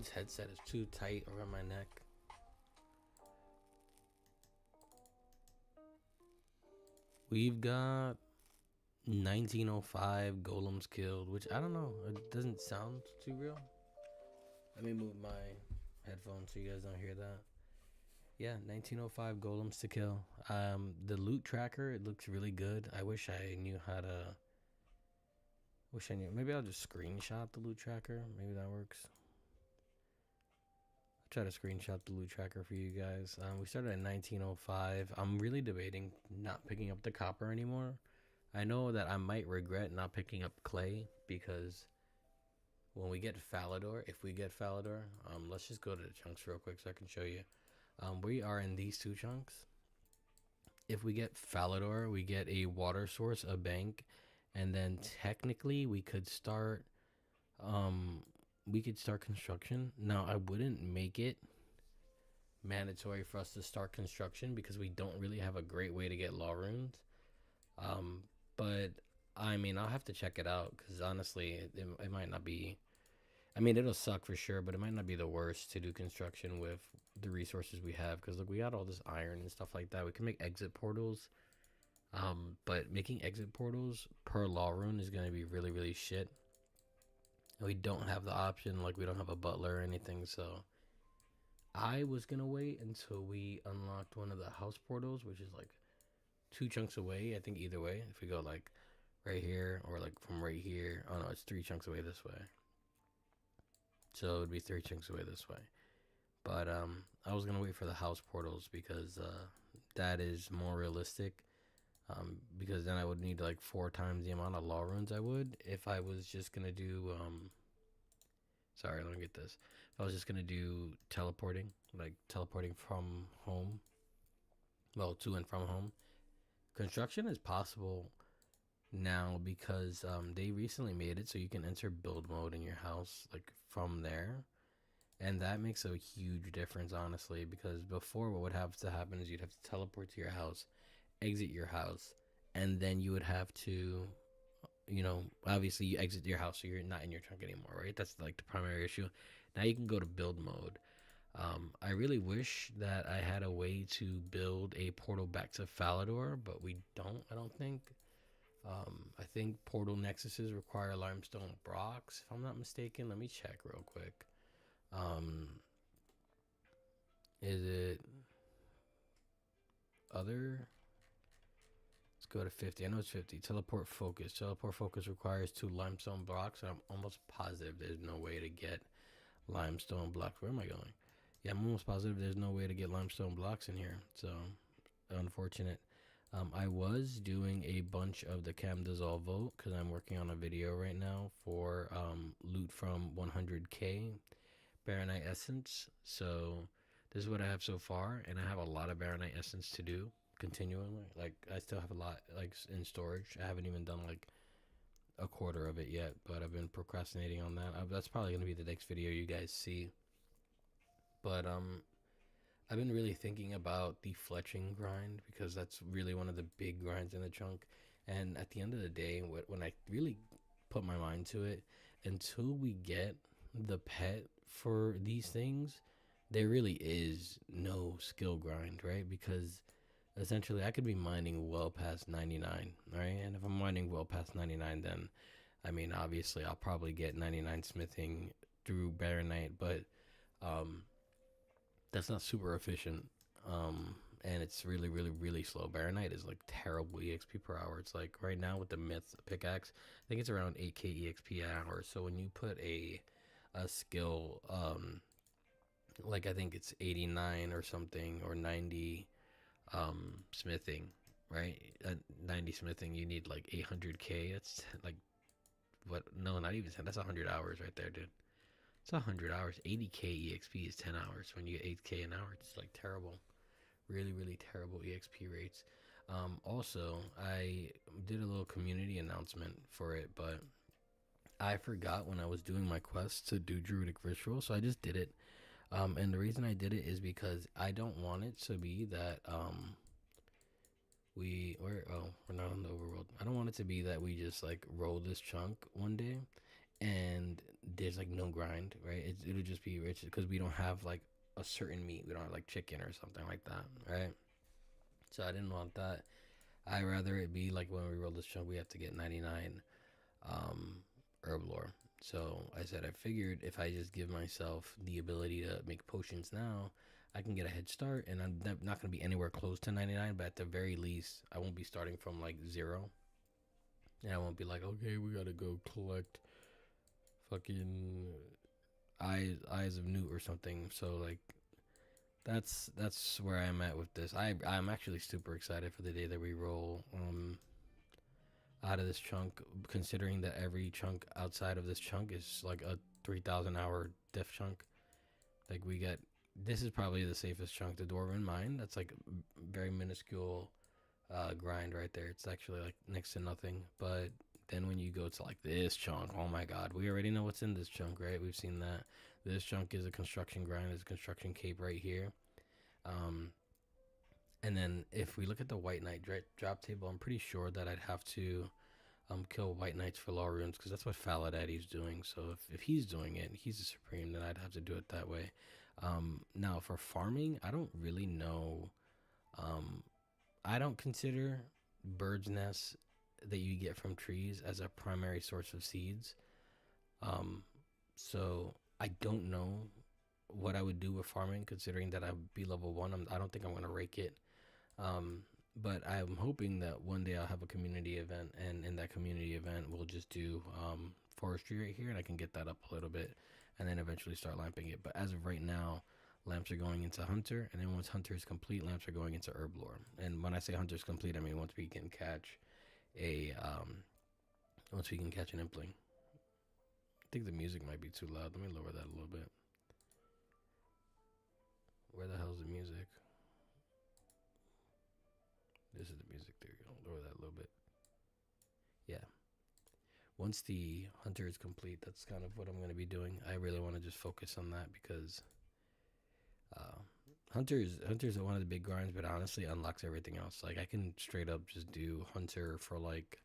This headset is too tight around my neck. We've got 1905 golems killed, which I don't know. It doesn't sound too real. Let me move my headphones so you guys don't hear that. Yeah, 1905 golems to kill. The loot tracker, it looks really good. I wish I knew how to. Maybe I'll just screenshot the loot tracker. Maybe that works. I'll try to screenshot the loot tracker for you guys. We started at 1905. I'm really debating not picking up the copper anymore. I know that I might regret not picking up clay because when we get Falador, if we get Falador, let's just go to the chunks real quick so I can show you. We are in these two chunks. If we get Falador, we get a water source, a bank, and then technically we could start construction. Now I wouldn't make it mandatory for us to start construction because we don't really have a great way to get law runes. But I mean, I'll have to check it out because honestly, it might not be. I mean, it'll suck for sure, but it might not be the worst to do construction with the resources we have. Because look, we got all this iron and stuff like that. We can make exit portals. But making exit portals per law rune is going to be really, really shit. And we don't have the option, like we don't have a butler or anything. So I was going to wait until we unlocked one of the house portals, which is like 2 chunks away. I think either way, if we go like right here or like from right here. Oh no, it's 3 chunks away this way. So it would be 3 chunks away this way. But I was gonna wait for the house portals because that is more realistic. Because then I would need like 4 times the amount of law runes I would if I was just gonna do sorry, let me get this. If I was just gonna do teleporting, like teleporting from home, well, to and from home. Construction is possible now because they recently made it so you can enter build mode in your house like from there, and that makes a huge difference honestly, because before what would have to happen is you'd have to teleport to your house, exit your house, and then you would have to, you know, obviously you exit your house so you're not in your trunk anymore, right? That's like the primary issue. Now you can go to build mode. I really wish that I had a way to build a portal back to Falador, but we don't, I don't think. I think portal nexuses require limestone blocks, if I'm not mistaken. Let me check real quick. Is it other? Let's go to 50. I know it's 50. Teleport focus. Teleport focus requires 2 limestone blocks, and I'm almost positive there's no way to get limestone blocks. Where am I going? Yeah, I'm almost positive there's no way to get limestone blocks in here. So, unfortunate. I was doing a bunch of the Cam Dissolve vote because I'm working on a video right now for loot from 100k Baronite Essence. So, this is what I have so far, and I have a lot of Baronite Essence to do continually. Like, I still have a lot like in storage. I haven't even done like a quarter of it yet, but I've been procrastinating on that. That's probably going to be the next video you guys see. But I've been really thinking about the fletching grind because that's really one of the big grinds in the chunk. And at the end of the day, when I really put my mind to it, until we get the pet for these things, there really is no skill grind, right? Because essentially I could be mining well past 99, right? And if I'm mining well past 99, then I mean, obviously I'll probably get 99 smithing through Baronite, but that's not super efficient. And it's really, really, really slow. Baronite is like terrible EXP per hour. It's like right now with the myth pickaxe, I think it's around 8k EXP an hour. So when you put a skill, like I think it's 89 or something, or 90 smithing, right? 90 smithing, you need like 800k. That's like, what? No, not even 10. That's 100 hours right there, dude. It's 100 hours. 80k EXP is 10 hours. When you get 8k an hour, it's like terrible. Really, really terrible EXP rates. Also, I did a little community announcement for it, but I forgot when I was doing my quest to do Druidic Ritual, so I just did it. And the reason I did it is because I don't want it to be that we're not on the overworld. I don't want it to be that we just like roll this chunk one day and there's like no grind, right? It'll just be rich because we don't have like a certain meat. We don't have like chicken or something like that, right? So I didn't want that. I rather it be like when we roll this chunk, we have to get 99 herb lore. So I said I figured if I just give myself the ability to make potions now, I can get a head start, and I'm not going to be anywhere close to 99, but at the very least, I won't be starting from like zero. And I won't be like, okay, we got to go collect fucking eyes of Newt or something. So like that's where I'm at with this. I'm actually super excited for the day that we roll out of this chunk, considering that every chunk outside of this chunk is like a 3,000 hour diff chunk. Like we get, this is probably the safest chunk, the Dwarven Mine. That's like very minuscule grind right there. It's actually like next to nothing. But then when you go to like this chunk, oh my god, we already know what's in this chunk, right? We've seen that. This chunk is a construction grind. There's a construction cape right here. And then if we look at the White Knight drop table, I'm pretty sure that I'd have to kill White Knights for law runes because that's what Faladaddy's doing. So if he's doing it, he's a supreme, then I'd have to do it that way. Now for farming, I don't really know. I don't consider bird's nests that you get from trees as a primary source of seeds. So I don't know what I would do with farming, considering that I'd be level 1. I don't think I'm going to rake it. But I'm hoping that one day I'll have a community event, and in that community event, we'll just do forestry right here, and I can get that up a little bit, and then eventually start lamping it. But as of right now, lamps are going into Hunter, and then once Hunter is complete, lamps are going into Herb Lore. And when I say Hunter is complete, I mean once we can catch an impling. I think the music might be too loud. Let me lower that a little bit. Where the hell's the music? This is the music. There you go. Lower that a little bit. Yeah. Once the Hunter is complete, that's kind of what I'm going to be doing. I really want to just focus on that because Hunter's one of the big grinds, but honestly unlocks everything else. Like I can straight up just do Hunter for like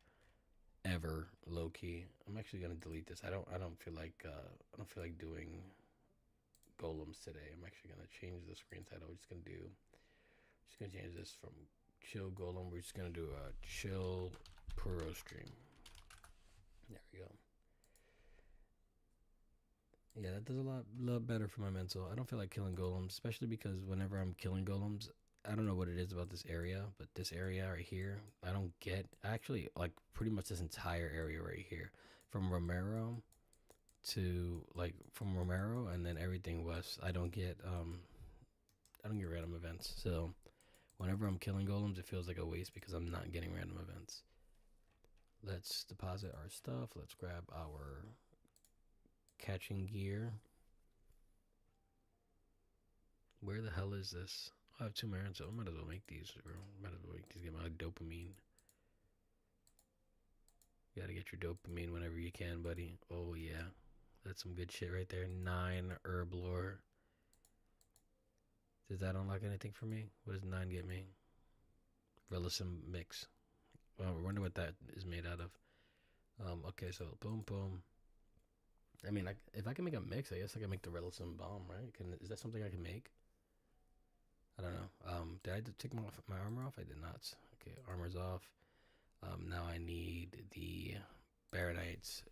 ever low key. I'm actually gonna delete this. I don't feel like doing golems today. I'm actually gonna change the screen title. We're just gonna change this from chill golem. We're just gonna do a chill puro stream. There we go. Yeah, that does a lot better for my mental. I don't feel like killing golems, especially because whenever I'm killing golems, I don't know what it is about this area, but this area right here, I don't get. Actually, like pretty much this entire area right here, from Romero and then everything west, I don't get random events. So whenever I'm killing golems, it feels like a waste because I'm not getting random events. Let's deposit our stuff. Let's grab our catching gear. Where the hell is this? I have 2 Marins, so I might as well make these, bro. Might as well make these, get my dopamine. You gotta get your dopamine whenever you can, buddy. Oh, yeah. That's some good shit right there. 9 herb lore. Does that unlock anything for me? What does 9 get me? Relisum mix. Well, I wonder what that is made out of. Okay, so boom, boom. I mean, if I can make a mix, I guess I can make the Relisum bomb, right? Is that something I can make? I don't know. Did I take my armor off? I did not. Okay, armor's off. Now I need the Baronites.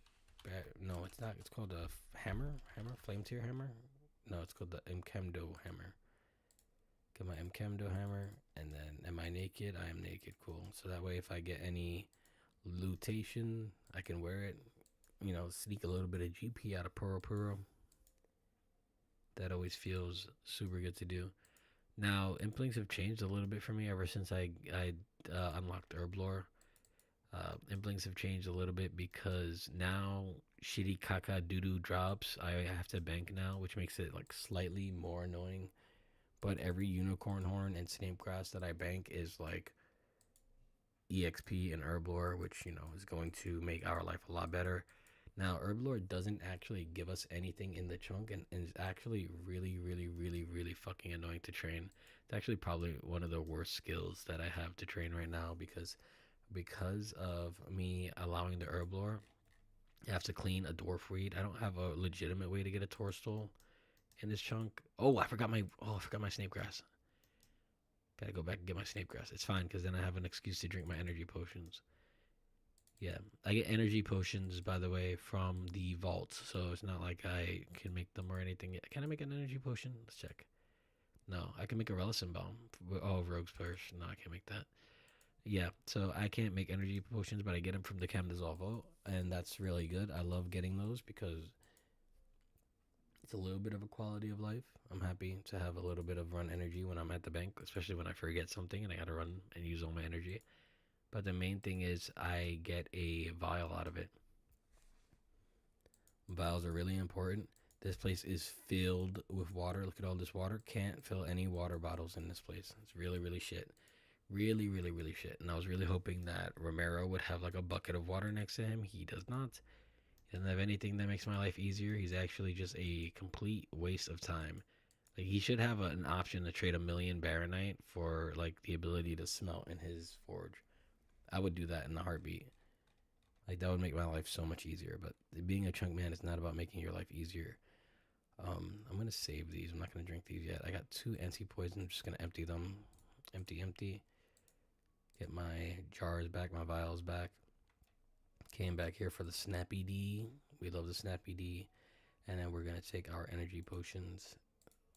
No, it's not. It's called a hammer. Flame tier hammer. No, it's called the Mkemdo hammer. Get my Mkemdo hammer, and then am I naked? I am naked. Cool. So that way, if I get any lootation, I can wear it. You know, sneak a little bit of GP out of Puro. That always feels super good to do. Now, implings have changed a little bit for me ever since I unlocked Herb Lore. Implings have changed a little bit because now shitty caca doo-doo drops I have to bank now, which makes it like slightly more annoying. But every unicorn horn and snape grass that I bank is like EXP and Herb Lore, which, you know, is going to make our life a lot better. Now, Herb Lore doesn't actually give us anything in the chunk, and is actually really, really, really, really fucking annoying to train. It's actually probably one of the worst skills that I have to train right now because of me allowing the Herb Lore, You have to clean a dwarf weed. I don't have a legitimate way to get a tourstol in this chunk. Oh, I forgot my snape grass. Gotta go back and get my snape grass. It's fine because then I have an excuse to drink my energy potions. Yeah, I get energy potions, by the way, from the vaults, so it's not like I can make them or anything. Can I make an energy potion? Let's check. No, I can make a relicin bomb. Oh, rogue's purse. No, I can't make that. Yeah, so I can't make energy potions, but I get them from the Chem Dissolvo, and that's really good. I love getting those because it's a little bit of a quality of life. I'm happy to have a little bit of run energy when I'm at the bank, especially when I forget something and I gotta run and use all my energy. But the main thing is I get a vial out of it. Vials are really important. This place is filled with water. Look at all this water. Can't fill any water bottles in this place. It's really, really shit. Really, really, really shit. And I was really hoping that Romero would have like a bucket of water next to him. He does not. He doesn't have anything that makes my life easier. He's actually just a complete waste of time. Like he should have an option to trade 1,000,000 Baronite for like the ability to smelt in his forge. I would do that in a heartbeat. Like that would make my life so much easier. But being a chunk man is not about making your life easier. I'm gonna save these. I'm not gonna drink these yet. I got 2 anti-poison. I'm just gonna empty them. Empty, empty. Get my jars back, my vials back. Came back here for the Snappy D. We love the Snappy D. And then we're gonna take our energy potions.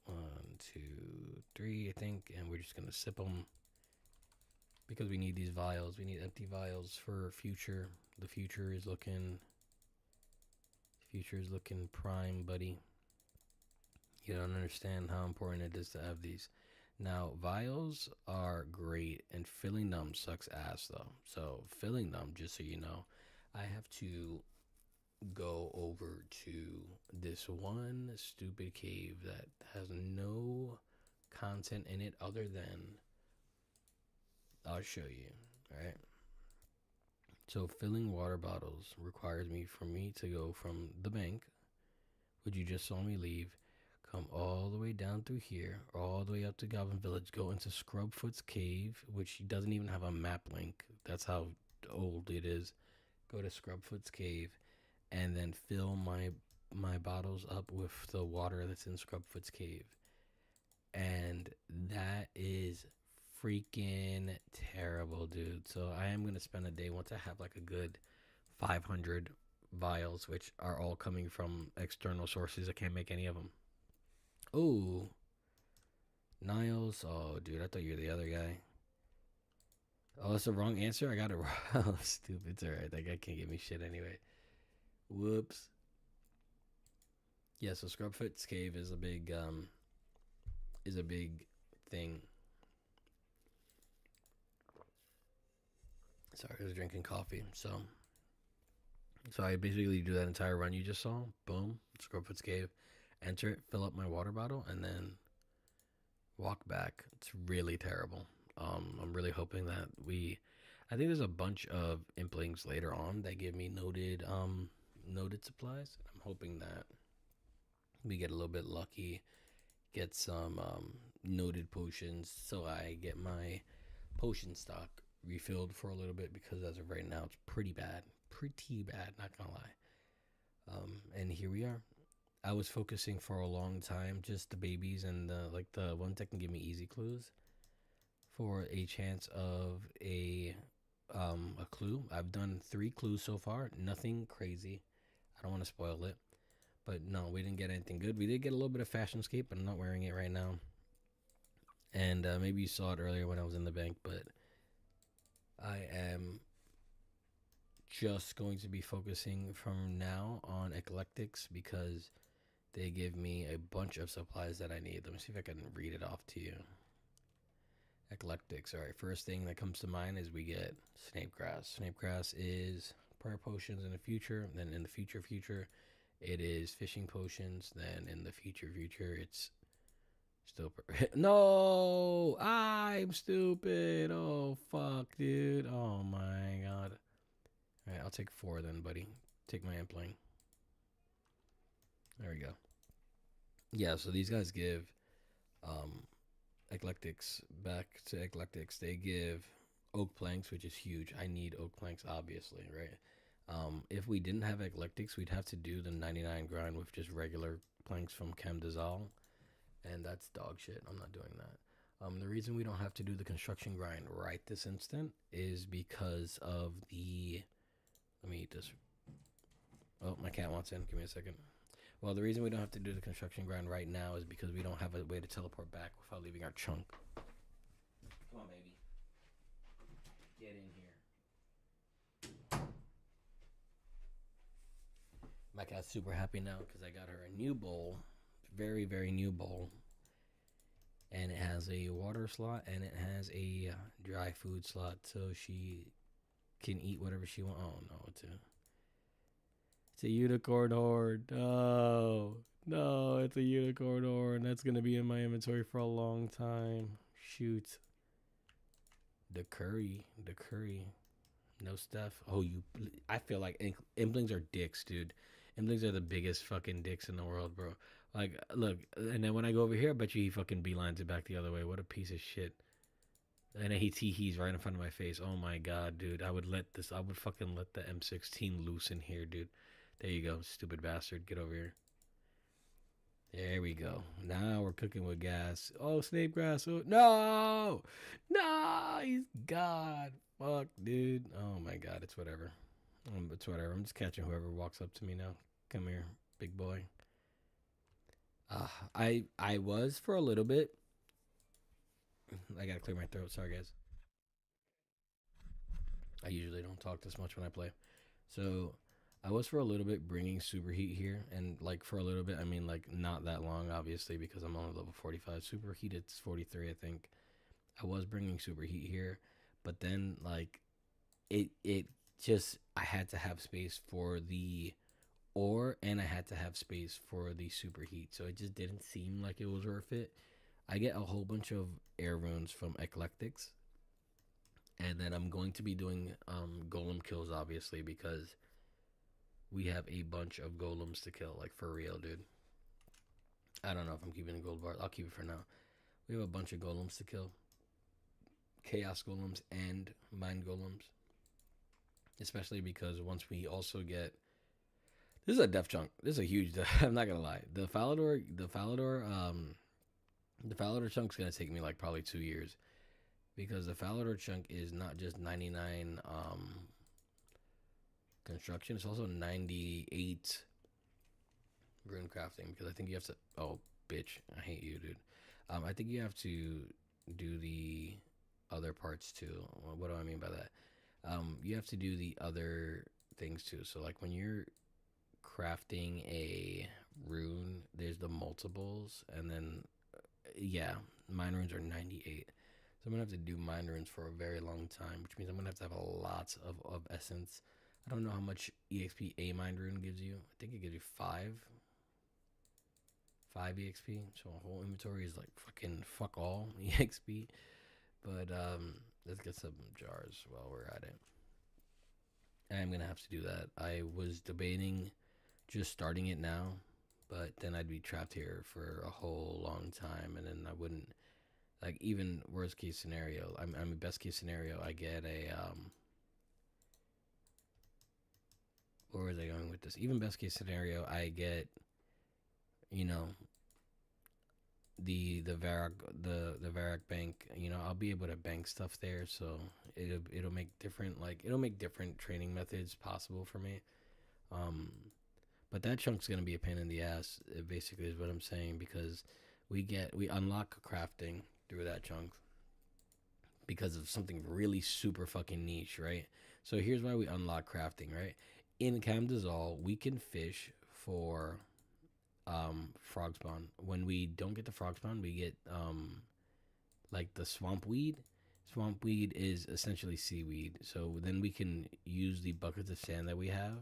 1, 2, 3, I think, and we're just gonna sip them because we need these vials. We need empty vials for future. The future is looking prime, buddy. You don't understand how important it is to have these. Now, vials are great, and filling them sucks ass, though. So, filling them, just so you know, I have to go over to this one stupid cave that has no content in it other than I'll show you. All right. So filling water bottles requires me to go from the bank, which you just saw me leave, come all the way down through here, all the way up to Goblin Village, go into Scrubfoot's Cave, which doesn't even have a map link. That's how old it is. Go to Scrubfoot's Cave, and then fill my bottles up with the water that's in Scrubfoot's Cave. And that is freaking terrible, dude. So I am going to spend a day once I have like a good 500 vials, which are all coming from external sources. I can't make any of them. Oh, Niles. Oh, dude, I thought you were the other guy. Oh, that's the wrong answer. I got it wrong. Oh, stupid. It's alright. That guy can't give me shit anyway. Whoops. Yeah, so Scrubfoot's Cave is a big thing. Sorry, I was drinking coffee. So I basically do that entire run you just saw. Boom, Scrubfoot's Cave. Enter it, fill up my water bottle, and then walk back. It's really terrible. I'm really hoping that I think there's a bunch of implings later on that give me noted supplies. I'm hoping that we get a little bit lucky, get some noted potions, so I get my potion stock refilled for a little bit, because as of right now it's pretty bad, not gonna lie. And here we are. I was focusing for a long time just the babies and the ones that can give me easy clues for a chance of a clue. I've done 3 clues so far, nothing crazy. I don't want to spoil it, but no, we didn't get anything good. We did get a little bit of Fashionscape, but I'm not wearing it right now. And maybe you saw it earlier when I was in the bank, but I am just going to be focusing from now on Eclectics, because they give me a bunch of supplies that I need. Let me see if I can read it off to you. Eclectics. All right, first thing that comes to mind is we get Snape Grass. Snape Grass is prayer potions in the future. Then in the future, it is fishing potions. Then in the future, it's still... No! I'm stupid! Oh, fuck, dude. Oh, my God. All right, I'll take 4 then, buddy. Take my impling. There we go. Yeah, so these guys give Eclectics. Back to Eclectics. They give oak planks, which is huge. I need oak planks, obviously, right? If we didn't have eclectics, we'd have to do the 99 grind with just regular planks from Chem Dizal, and that's dog shit. I'm not doing that. The reason we don't have to do the construction grind right this instant is because of the. Let me eat this. Oh, my cat wants in. Give me a second. Well, the reason we don't have to do the construction grind right now is because we don't have a way to teleport back without leaving our chunk. Come on, baby. Get in here. My cat's super happy now because I got her a new bowl. Very, very new bowl. And it has a water slot and it has a dry food slot so she can eat whatever she wants. Oh, no, it's a unicorn horn. No, it's a unicorn horn. That's going to be in my inventory for a long time. Shoot. The curry. No stuff. Oh, I feel like Implings are dicks, dude. Implings are the biggest fucking dicks in the world, bro. Like, look, and then when I go over here, I bet you he fucking beelines it back the other way. What a piece of shit. And he's right in front of my face. Oh my god, dude. I would fucking let the M16 loose in here, dude. There you go, stupid bastard. Get over here. There we go. Now we're cooking with gas. Oh, Snape grass. Oh, no! No! He's God. Fuck, dude. Oh my god, it's whatever. It's whatever. I'm just catching whoever walks up to me now. Come here, big boy. I was for a little bit. I gotta clear my throat. Sorry, guys. I usually don't talk this much when I play. So I was for a little bit bringing superheat here, and like for a little bit, I mean like not that long, obviously, because I'm only level 45. Superheat, it's 43, I think. I was bringing superheat here, but then like it just I had to have space for the ore, and I had to have space for the superheat, so it just didn't seem like it was worth it. I get a whole bunch of air runes from eclectics, and then I'm going to be doing golem kills, obviously, because we have a bunch of golems to kill, like for real, dude. I don't know if I'm keeping a gold bar. I'll keep it for now. We have a bunch of golems to kill. Chaos golems and mind golems. Especially because once we also get... This is a def chunk. This is a huge def. I'm not going to lie. The Falador chunk's going to take me like probably 2 years. Because the Falador chunk is not just 99 construction, it's also 98 rune crafting, because I think you have to... Oh, bitch. I hate you, dude. I think you have to do the other parts too. What do I mean by that? You have to do the other things too. So like when you're crafting a rune, there's the multiples, and then yeah, mine runes are 98. So I'm gonna have to do mine runes for a very long time, which means I'm gonna have to have a lot of essence. I don't know how much EXP a mind rune gives you. I think it gives you 5 EXP. So a whole inventory is like fucking fuck all EXP. But let's get some jars while we're at it. I'm gonna have to do that. I was debating just starting it now, but then I'd be trapped here for a whole long time, and then I wouldn't, like, even worst case scenario. I mean best case scenario, I get a where was I going with this? Even best case scenario, I get, you know, the Varrock bank. You know, I'll be able to bank stuff there, so it'll make different training methods possible for me. But that chunk's gonna be a pain in the ass. It basically is what I'm saying, because we unlock crafting through that chunk because of something really super fucking niche, right? So here's why we unlock crafting, right? In Chem Dizal, we can fish for frog spawn. When we don't get the frog spawn, we get like the swamp weed. Swamp weed is essentially seaweed. So then we can use the buckets of sand that we have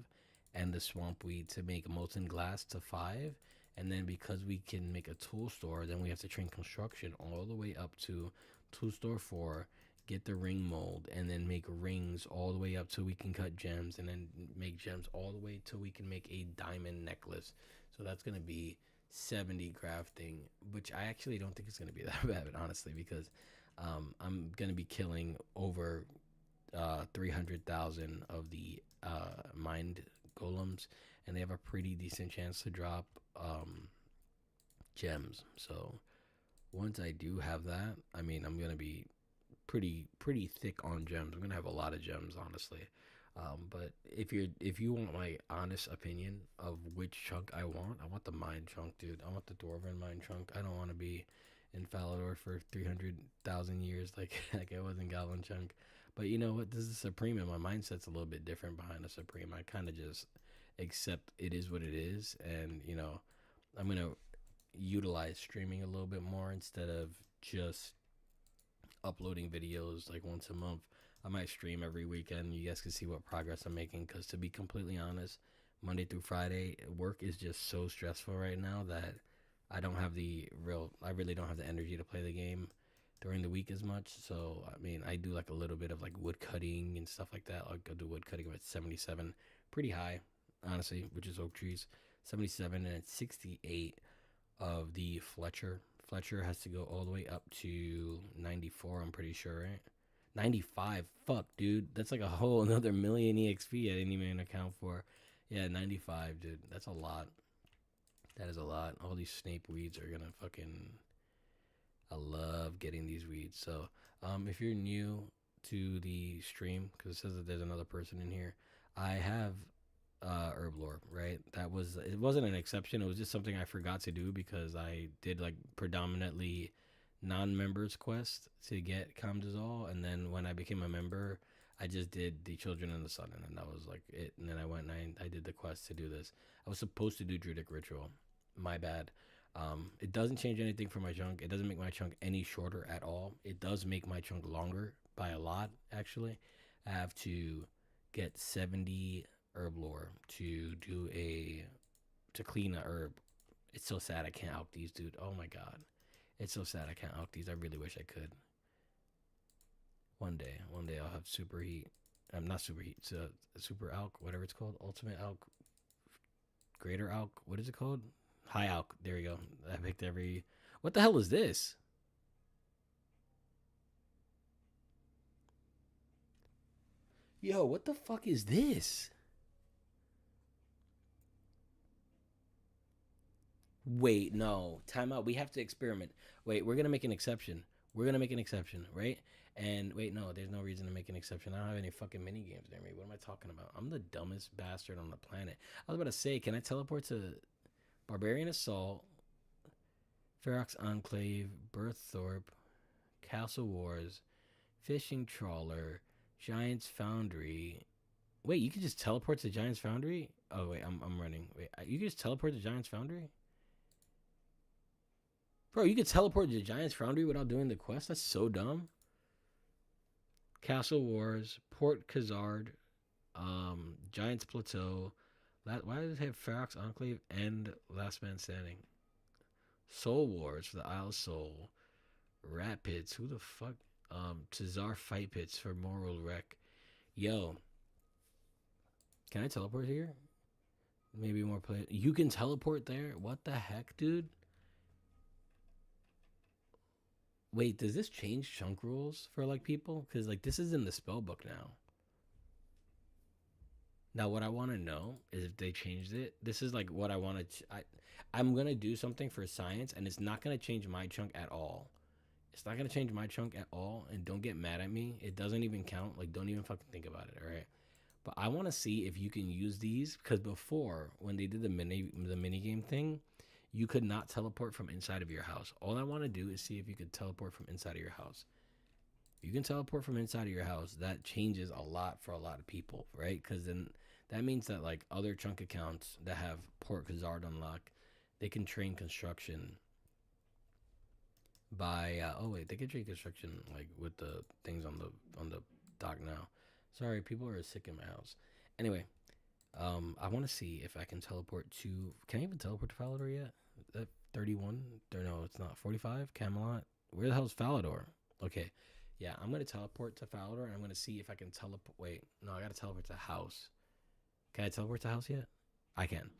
and the swamp weed to make molten glass to 5. And then because we can make a tool store, then we have to train construction all the way up to tool store 4, get the ring mold, and then make rings all the way up till we can cut gems, and then make gems all the way till we can make a diamond necklace. So that's going to be 70 crafting, which I actually don't think it's going to be that bad, honestly, because I'm going to be killing over 300,000 of the mind golems, and they have a pretty decent chance to drop gems. So once I do have that, I mean, I'm gonna be pretty thick on gems. I'm gonna have a lot of gems, honestly. But if you want my honest opinion of which chunk I want the mine chunk, dude. I want the dwarven mine chunk. I don't want to be in Falador for 300,000 years like I was in Goblin chunk. But you know what? This is Supreme, and my mindset's a little bit different behind the Supreme. I kind of just accept it is what it is, and I'm gonna utilize streaming a little bit more instead of just uploading videos like once a month. I might stream every weekend. You guys can see what progress I'm making. Because to be completely honest, Monday through Friday, work is just so stressful right now that I really don't have the energy to play the game during the week as much. So, I mean, I do like a little bit of like wood cutting and stuff like that. I'll go do wood cutting with 77, pretty high, honestly, which is oak trees. 77 and it's 68 of the Fletcher. Fletcher has to go all the way up to 94, I'm pretty sure, right? 95. Fuck, dude. That's like a whole another million EXP I didn't even account for. Yeah, 95, dude. That's a lot. That is a lot. All these Snape weeds are gonna fucking... I love getting these weeds. So, if you're new to the stream, because it says that there's another person in here, I have herb lore, right? It wasn't an exception. It was just something I forgot to do because I did like predominantly non-members quest to get Kamdazal, and then when I became a member, I just did the Children in the Sun, and then that was like it. And then I went and I did the quest to do this. I was supposed to do Druidic Ritual. My bad. It doesn't change anything for my chunk. It doesn't make my chunk any shorter at all. It does make my chunk longer by a lot, actually. I have to get 70 herb lore to clean a herb. It's so sad I can't out these, dude. Oh my god. It's so sad I can't out these. I really wish I could. One day I'll have super heat. Not super heat. It's super alk, whatever it's called. Ultimate alk. Greater alk. What is it called? High alk. There we go. I picked every... What the hell is this? Yo, what the fuck is this? Wait, no. Time out. We have to experiment. Wait, we're going to make an exception. Right? And wait, no, there's no reason to make an exception. I don't have any fucking mini games near me. What am I talking about? I'm the dumbest bastard on the planet. I was about to say, can I teleport to Barbarian Assault, Ferox Enclave, Berthorpe, Castle Wars, Fishing Trawler, Giant's Foundry. Wait, you can just teleport to Giant's Foundry? Oh, wait, I'm running. Wait, you can just teleport to Giant's Foundry? Bro, you could teleport to Giant's Foundry without doing the quest? That's so dumb. Castle Wars, Port Khazard, Giant's Plateau. Why does it have Ferox Enclave and Last Man Standing? Soul Wars for the Isle of Soul. Rat Pits. Who the fuck? Tazar Fight Pits for Moral Wreck. Yo. Can I teleport here? Maybe more play. You can teleport there? What the heck, dude? Wait, does this change chunk rules for like people? Because like this is in the spell book now. Now, what I want to know is if they changed it. This is like what I want to... I'm going to do something for science, and it's not going to change my chunk at all. It's not going to change my chunk at all, and don't get mad at me. It doesn't even count. Like, don't even fucking think about it, all right? But I want to see if you can use these, because before, when they did the mini game thing, you could not teleport from inside of your house. All I want to do is see if you could teleport from inside of your house. If you can teleport from inside of your house, that changes a lot for a lot of people, right? Because then that means that like other chunk accounts that have Port Khazard unlocked, they can train construction by they can train construction like with the things on the dock now. Sorry, people are sick in my house. Anyway, I want to see if I can teleport to... Can I even teleport to Falador yet? 31? No, it's not. 45? Camelot? Where the hell's Falador? Okay. Yeah, I'm going to teleport to Falador, and I'm going to see if I can teleport... Wait, no, I got to teleport to the house. Can I teleport to the house yet? I can.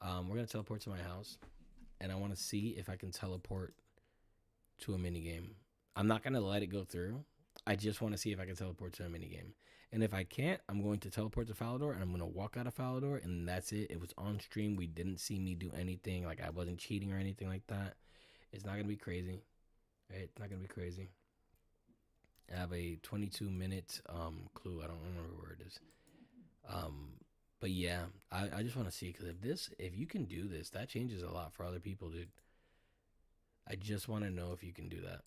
We're going to teleport to my house, and I want to see if I can teleport to a minigame. I'm not going to let it go through. I just want to see if I can teleport to a minigame. And if I can't, I'm going to teleport to Falador and I'm going to walk out of Falador and that's it. It was on stream. We didn't see me do anything. Like I wasn't cheating or anything like that. It's not going to be crazy. Right? It's not going to be crazy. I have a 22-minute clue. I don't remember where it is. But yeah, I just want to see because if you can do this, that changes a lot for other people, dude. I just want to know if you can do that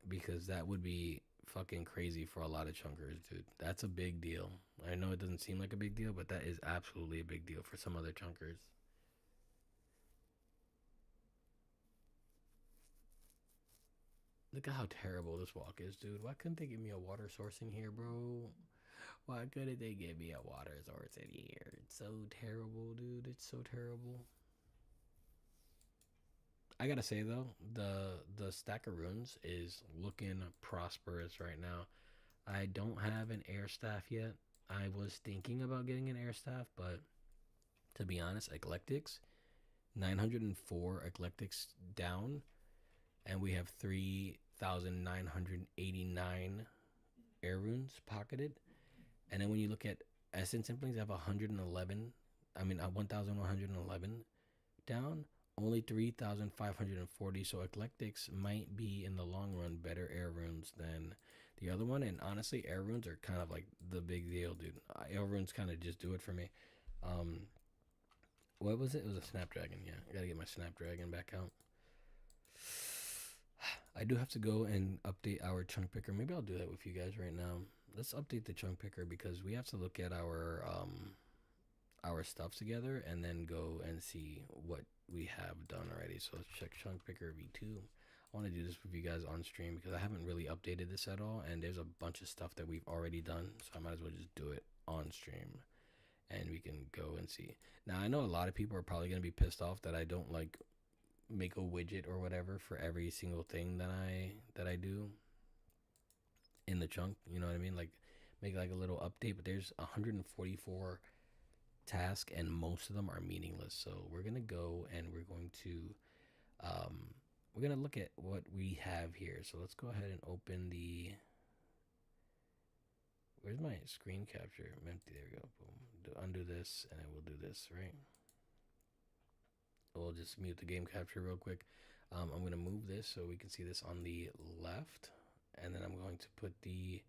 because that would be fucking crazy for a lot of chunkers, dude. That's a big deal. I know it doesn't seem like a big deal, but that is absolutely a big deal for some other chunkers. Look at how terrible this walk is, dude. Why couldn't they give me a water source in here, bro? Why couldn't they give me a water source in here? It's so terrible, dude. It's so terrible. I gotta say though, the stack of runes is looking prosperous right now. I don't have an air staff yet. I was thinking about getting an air staff, but to be honest, eclectics, 904 eclectics down, and we have 3,989 air runes pocketed. And then when you look at essence simplings, I have 111. I mean, 1,111 down, only 3,540. So eclectics might be in the long run better air runes than the other one. And honestly, air runes are kind of like the big deal, dude. Air runes kind of just do it for me. What was it? It was a snapdragon. Yeah, I gotta get my snapdragon back out. I do have to go and update our chunk picker. Maybe I'll do that with you guys right now. Let's update the chunk picker because we have to look at our stuff together and then go and see what we have done already. So let's check chunk picker v2. I want to do this with you guys on stream because I haven't really updated this at all, and there's a bunch of stuff that we've already done, so I might as well just do it on stream and we can go and see. Now I know a lot of people are probably going to be pissed off that I don't like make a widget or whatever for every single thing that I do in the chunk, you know what I mean? Like make like a little update, but there's 144 tasks and most of them are meaningless. So we're gonna go and we're gonna look at what we have here. So let's go ahead and open the. Where's my screen capture? Empty. There we go. Boom. Undo this, and then we'll do this, right? We'll just mute the game capture real quick. I'm going to move this so we can see this on the left. And then I'm going to put the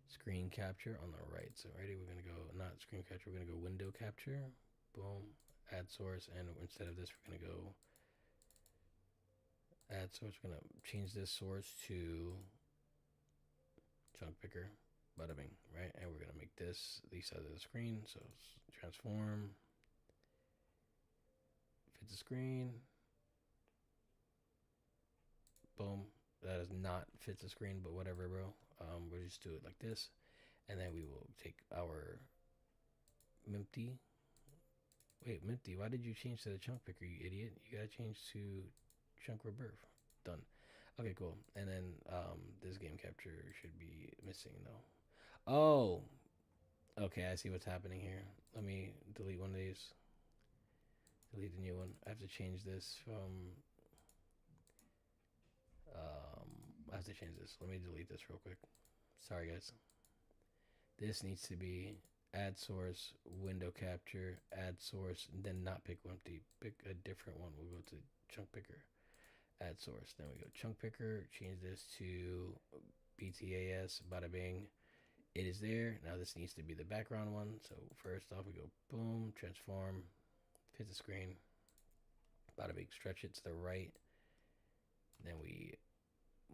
screen capture on the right. So ready, we're going to go, not screen capture, we're going to go window capture. Boom, add source. And instead of this, we're going to go add source. We're going to change this source to chunk picker. Bada bing, right? And we're going to make this the size of the screen. So transform. Fit the screen. Boom. That does not fit the screen, but whatever, bro. We'll just do it like this. And then we will take our Mimpty. Wait, Mimpty, why did you change to the chunk picker, you idiot? You gotta change to chunk rebirth. Done. Okay, cool. And then this game capture should be missing though. Oh. Okay, I see what's happening here. Let me delete one of these. Delete the new one. I have to change this from I have to change this. Let me delete this real quick. Sorry guys. This needs to be add source, window capture, add source, and then not pick empty. Pick a different one. We'll go to chunk picker, add source. Then we go chunk picker, change this to BTAS, bada bing. It is there. Now this needs to be the background one. So first off we go boom, transform, fit the screen, bada bing, stretch it to the right. Then we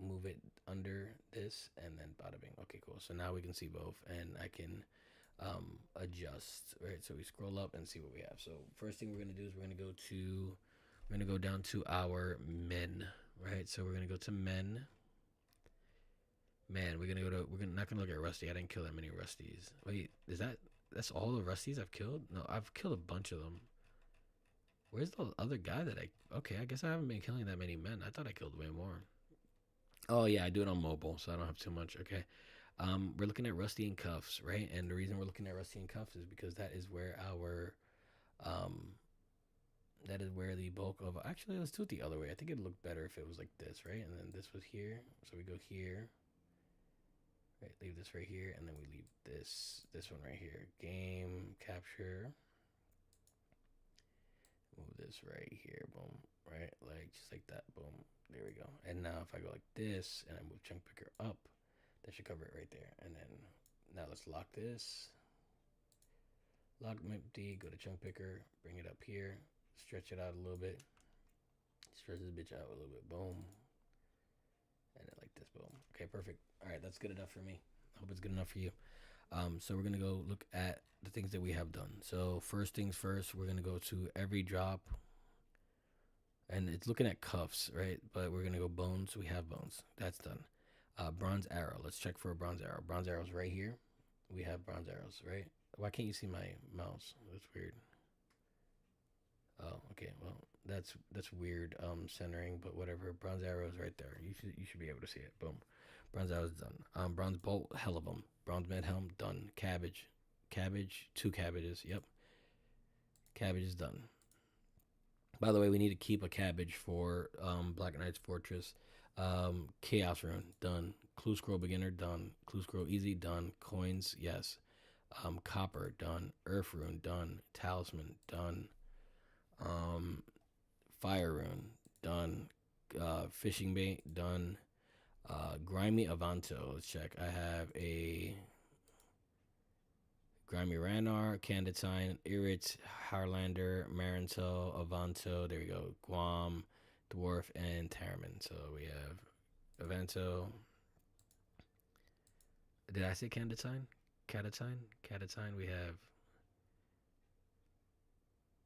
move it under this and then bada bing. Okay, cool. So now we can see both and I can adjust, right? So we scroll up and see what we have. So first thing we're going to do is we're going to go down to our men, right? So we're going to go to men. Man, we're not going to look at Rusty. I didn't kill that many Rusties. Wait, that's all the Rusties I've killed? No, I've killed a bunch of them. Where's the other guy that okay, I guess I haven't been killing that many men. I thought I killed way more. Oh yeah, I do it on mobile, so I don't have too much. Okay. We're looking at Rusty and Cuffs, right? And the reason we're looking at Rusty and Cuffs is because that is where the bulk of, actually let's do it the other way. I think it'd look better if it was like this, right? And then this was here. So we go here. Right, leave this right here, and then we leave this one right here. Game capture. Move this right here. Boom. Right, like just like that. Boom. There we go. And now if I go like this and I move chunk picker up, that should cover it right there. And then now let's lock this. Lock empty. Go to chunk picker. Bring it up here. Stretch it out a little bit. Stretch this bitch out a little bit. Boom. And then like this. Boom. Okay, perfect. All right, that's good enough for me. I hope it's good enough for you. So we're gonna go look at the things that we have done. So first things first, we're gonna go to every drop, and it's looking at cuffs, right? But we're gonna go bones. We have bones. That's done. Bronze arrow. Let's check for a bronze arrow. Bronze arrow's right here. We have bronze arrows, right? Why can't you see my mouse? That's weird. Oh, okay. Well, that's weird. Centering, but whatever. Bronze arrow is right there. You should be able to see it. Boom. Bronze arrow is done. Bronze bolt. Hell of them. Bronze med helm done. Cabbage. 2 cabbages. Yep. Cabbage is done. By the way, we need to keep a cabbage for Black Knight's Fortress. Chaos Rune, done. Clue Scroll Beginner, done. Clue Scroll Easy, done. Coins, yes. Copper, done. Earth Rune, done. Talisman, done. Fire Rune, done. Fishing Bait, done. Grimy Avanto, let's check. I have a Grimy Ranar, Candidine, Irit, Harlander, Marintel, Avanto, there we go, Guam, Dwarf, and Tarman. So we have Avanto. Did I say Candidine? Catitine. We have.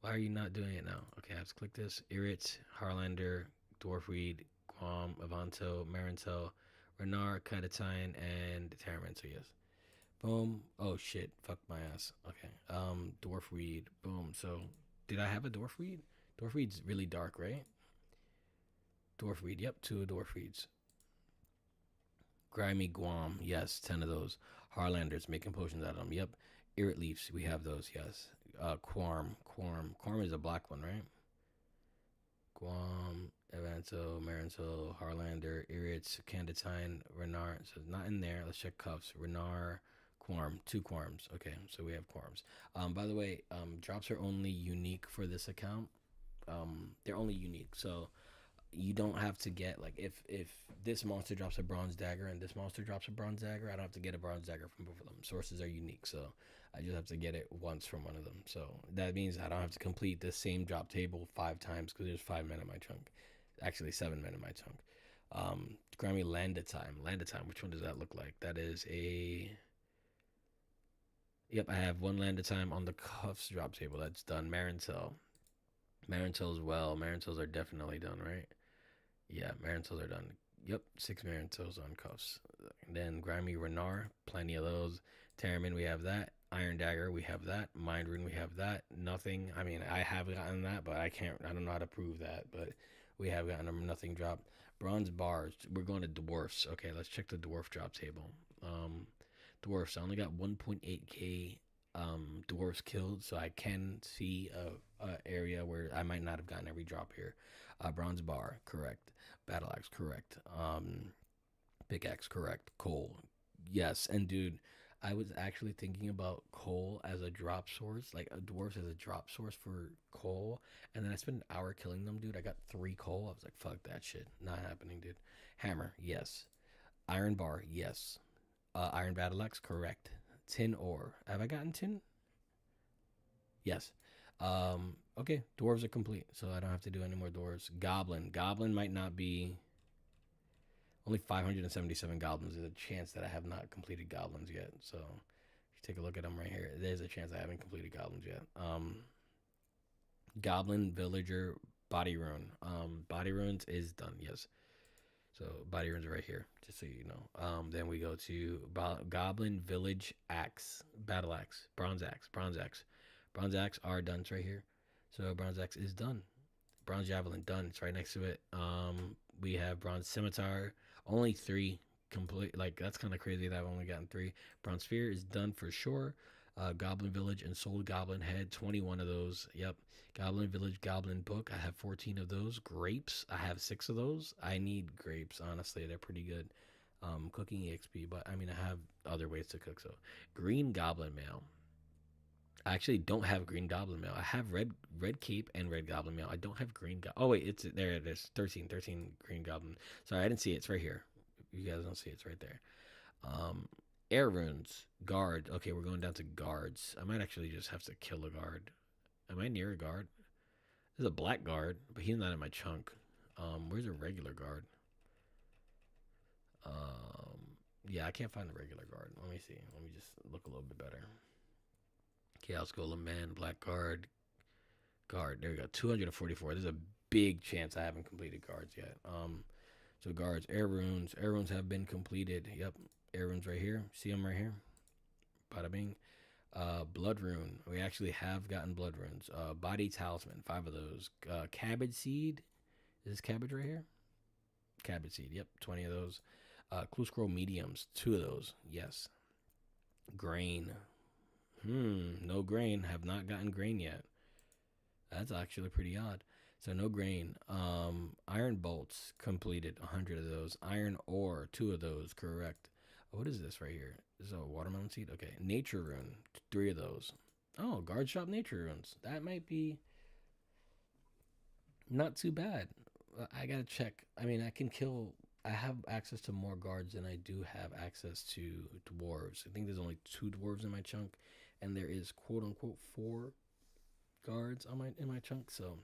Why are you not doing it now? Okay, let's click this. Irit, Harlander, Dwarfweed, Guam, Avanto, Marintel, Renar, Catitine, and Tarman. So yes. Boom. Oh shit. Fuck my ass. Okay. Dwarfweed. Boom. So did I have a Dwarfweed? Dwarfweed's really dark, right? Dwarfweed. Yep, 2 Dwarfweeds. Grimy Guam. Yes, 10 of those. Harlanders, making potions out of them. Yep. Irit Leafs. We have those. Yes. Quorm. Quorm is a black one, right? Guam, Avanto, Marinto, Harlander, Irit, Candidine, Renar. So it's not in there. Let's check cuffs. Renar, Quorm, 2 Quorms. Okay, so we have Quorms. By the way, drops are only unique for this account. They're only unique, so you don't have to get like if this monster drops a bronze dagger and this monster drops a bronze dagger, I don't have to get a bronze dagger from both of them. Sources are unique, so I just have to get it once from one of them. So that means I don't have to complete the same drop table 5 times because there's 5 men in my chunk. Actually, 7 men in my chunk. Grammy Landetime. Which one does that look like? That is a. Yep, I have 1 Landetime on the cuffs drop table. That's done. Marintel as well. Marintels are definitely done, right? Yeah, Marintels are done. Yep, 6 Marintels on cuffs. And then Grimy Renar, plenty of those. Tarman, we have that. Iron Dagger, we have that. Mind Rune, we have that. Nothing. I mean, I have gotten that, but I don't know how to prove that. But we have gotten a nothing drop. Bronze bars. We're going to dwarfs. Okay, let's check the dwarf drop table. Dwarfs. I only got 1.8k dwarfs killed, so I can see a area where I might not have gotten every drop here. Bronze bar, correct. Battle axe, correct. Pickaxe, correct. Coal, yes. And dude, I was actually thinking about coal as a drop source, like a dwarf as a drop source for coal. And then I spent an hour killing them, dude. I got 3 coal. I was like, fuck that shit. Not happening, dude. Hammer, yes. Iron bar, yes. Iron battle axe, correct. Tin ore. Have I gotten tin? Yes. Okay, dwarves are complete, so I don't have to do any more dwarves. Goblin might not be. Only 577 goblins. There's a chance that I have not completed goblins yet. So if you take a look at them right here, there's a chance I haven't completed goblins yet. Goblin villager body rune. Body runes is done. Yes. So body runes are right here, just so you know. Then we go to goblin village axe, battle axe, bronze axe. Bronze axe are done. It's right here. So bronze axe is done. Bronze javelin done. It's right next to it. We have bronze scimitar. Only 3 complete. Like that's kind of crazy that I've only gotten 3. Bronze spear is done for sure. Goblin village and soul goblin head. 21 of those. Yep. Goblin village goblin book. I have 14 of those. Grapes. I have 6 of those. I need grapes. Honestly, they're pretty good. cooking EXP, but I mean, I have other ways to cook. So, green goblin mail. I actually don't have green goblin mail. I have red cape and red goblin mail. I don't have green. Oh wait, it's there. It is 13 green goblin. Sorry, I didn't see it. It's right here. You guys don't see it. It's right there. Um, Air runes guard. Okay, we're going down to guards. I might actually just have to kill a guard. Am I near a guard? There's a black guard, but he's not in my chunk. Where's a regular guard? Um, yeah, I can't find a regular guard. Let me see. Let me just look a little bit better. Chaos Golem Man, Black Guard. There we go. 244. There's a big chance I haven't completed guards yet. So guards, air runes. Air runes have been completed. Yep, air runes right here. See them right here. Bada bing. Blood rune. We actually have gotten blood runes. Body talisman. 5 of those. Cabbage seed. Is this cabbage right here? Cabbage seed. Yep, 20 of those. Clue scroll mediums. 2 of those. Yes. Grain. No grain. Have not gotten grain yet. That's actually pretty odd. So no grain. Iron bolts completed. 100 of those. Iron ore. 2 of those. Correct. What is this right here? This is a watermelon seed. Okay. Nature rune. 3 of those. Oh, guard shop nature runes. That might be not too bad. I gotta check. I mean, I can kill. I have access to more guards than I do have access to dwarves. I think there's only 2 dwarves in my chunk, and there is quote unquote 4 guards on my in my chunk. So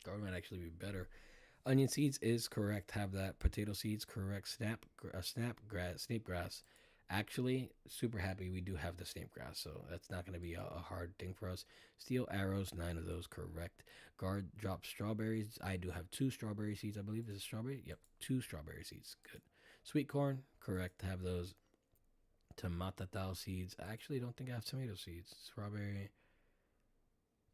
guard might actually be better. Onion seeds is correct. Have that. Potato seeds correct. Snape grass. Actually, super happy we do have the snape grass, so that's not going to be a hard thing for us. Steel arrows, 9 of those correct. Guard drop strawberries. I do have 2 strawberry seeds. I believe this is strawberry. Yep, 2 strawberry seeds. Good. Sweet corn, correct. Have those. Tomatatao seeds. I actually don't think I have tomato seeds. Strawberry.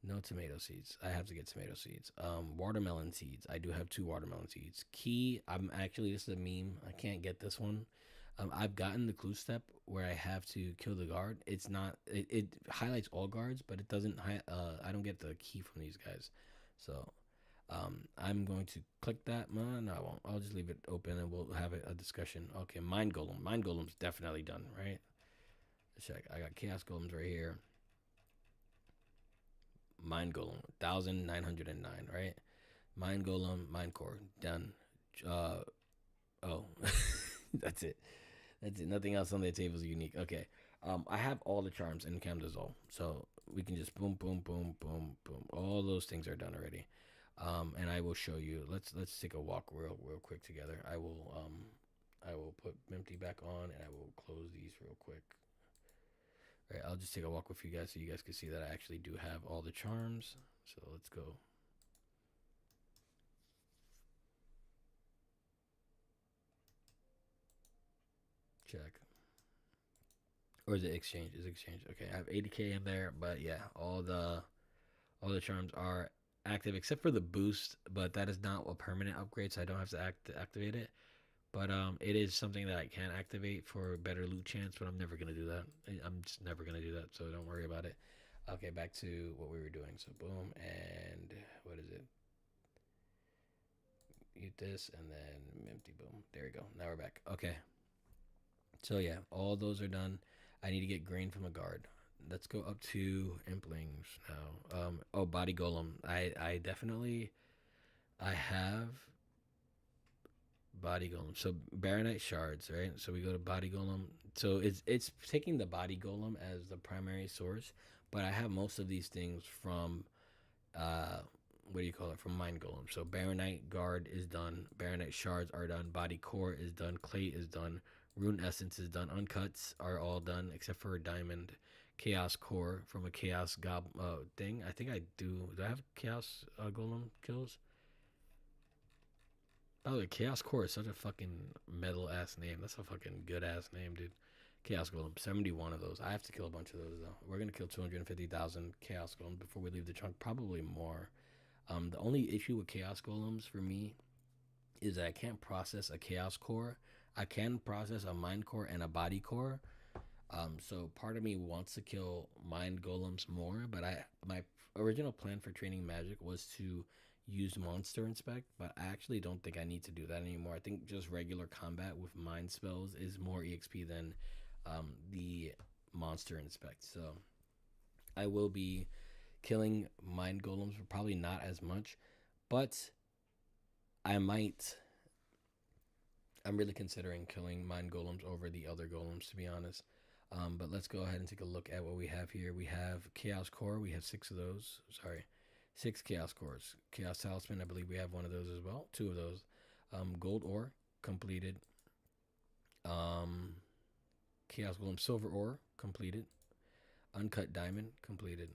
No tomato seeds. I have to get tomato seeds. Watermelon seeds. I do have 2 watermelon seeds. Key. I'm actually, this is a meme. I can't get this one. I've gotten the clue step where I have to kill the guard. It's not. It highlights all guards, but it doesn't. I don't get the key from these guys. So, I'm going to click that. No, I won't. I'll just leave it open and we'll have a discussion. Okay, mind golem. Mind golem's definitely done, right? Let's check. I got chaos golems right here. Mind Golem, 1,909, right? Mind Golem, Mind Core, done. Oh, that's it. That's it. Nothing else on the table is unique. Okay. I have all the charms in Camdazole, so we can just boom, boom, boom, boom, boom. All those things are done already. And I will show you. Let's take a walk real quick together. I will put Empty back on, and I will close these real quick. All right, I'll just take a walk with you guys so you guys can see that I actually do have all the charms. So let's go. Check. Or is it exchange? Is exchange? Okay, I have 80k in there, but yeah, all the charms are active except for the boost, but that is not a permanent upgrade, so I don't have to activate it. But it is something that I can activate for better loot chance, but I'm never gonna do that. I'm just never gonna do that, so don't worry about it. Okay, back to what we were doing. So boom, and what is it? Eat this, and then empty. Boom. There we go. Now we're back. Okay. So yeah, all those are done. I need to get grain from a guard. Let's go up to Implings now. Oh, body golem. I definitely I have body golem. So Baronite shards, right? So we go to body golem. So it's taking the body golem as the primary source, but I have most of these things from what do you call it? From mind golem. So Baronite guard is done. Baronite shards are done. Body core is done. Clay is done. Rune essence is done. Uncuts are all done except for a diamond. Chaos core from a chaos gob thing. I think I do. Do I have chaos golem kills? Oh, the Chaos Core is such a fucking metal ass name. That's a fucking good ass name, dude. Chaos Golem, 71 of those. I have to kill a bunch of those though. We're gonna kill 250,000 Chaos Golems before we leave the chunk. Probably more. The only issue with Chaos Golems for me is that I can't process a Chaos Core. I can process a Mind Core and a Body Core. So part of me wants to kill Mind Golems more, but my original plan for training magic was to use monster inspect, but I actually don't think I need to do that anymore. I think just regular combat with mind spells is more exp than the monster inspect. So I will be killing mind golems, but probably not as much. But I might. I'm really considering killing mind golems over the other golems, to be honest. But let's go ahead and take a look at what we have here. We have Chaos Core. We have 6 of those. Sorry, 6 Chaos Cores. Chaos Talisman, I believe we have one of those as well. 2 of those. Gold Ore, completed. Chaos Golem Silver Ore, completed. Uncut Diamond, completed.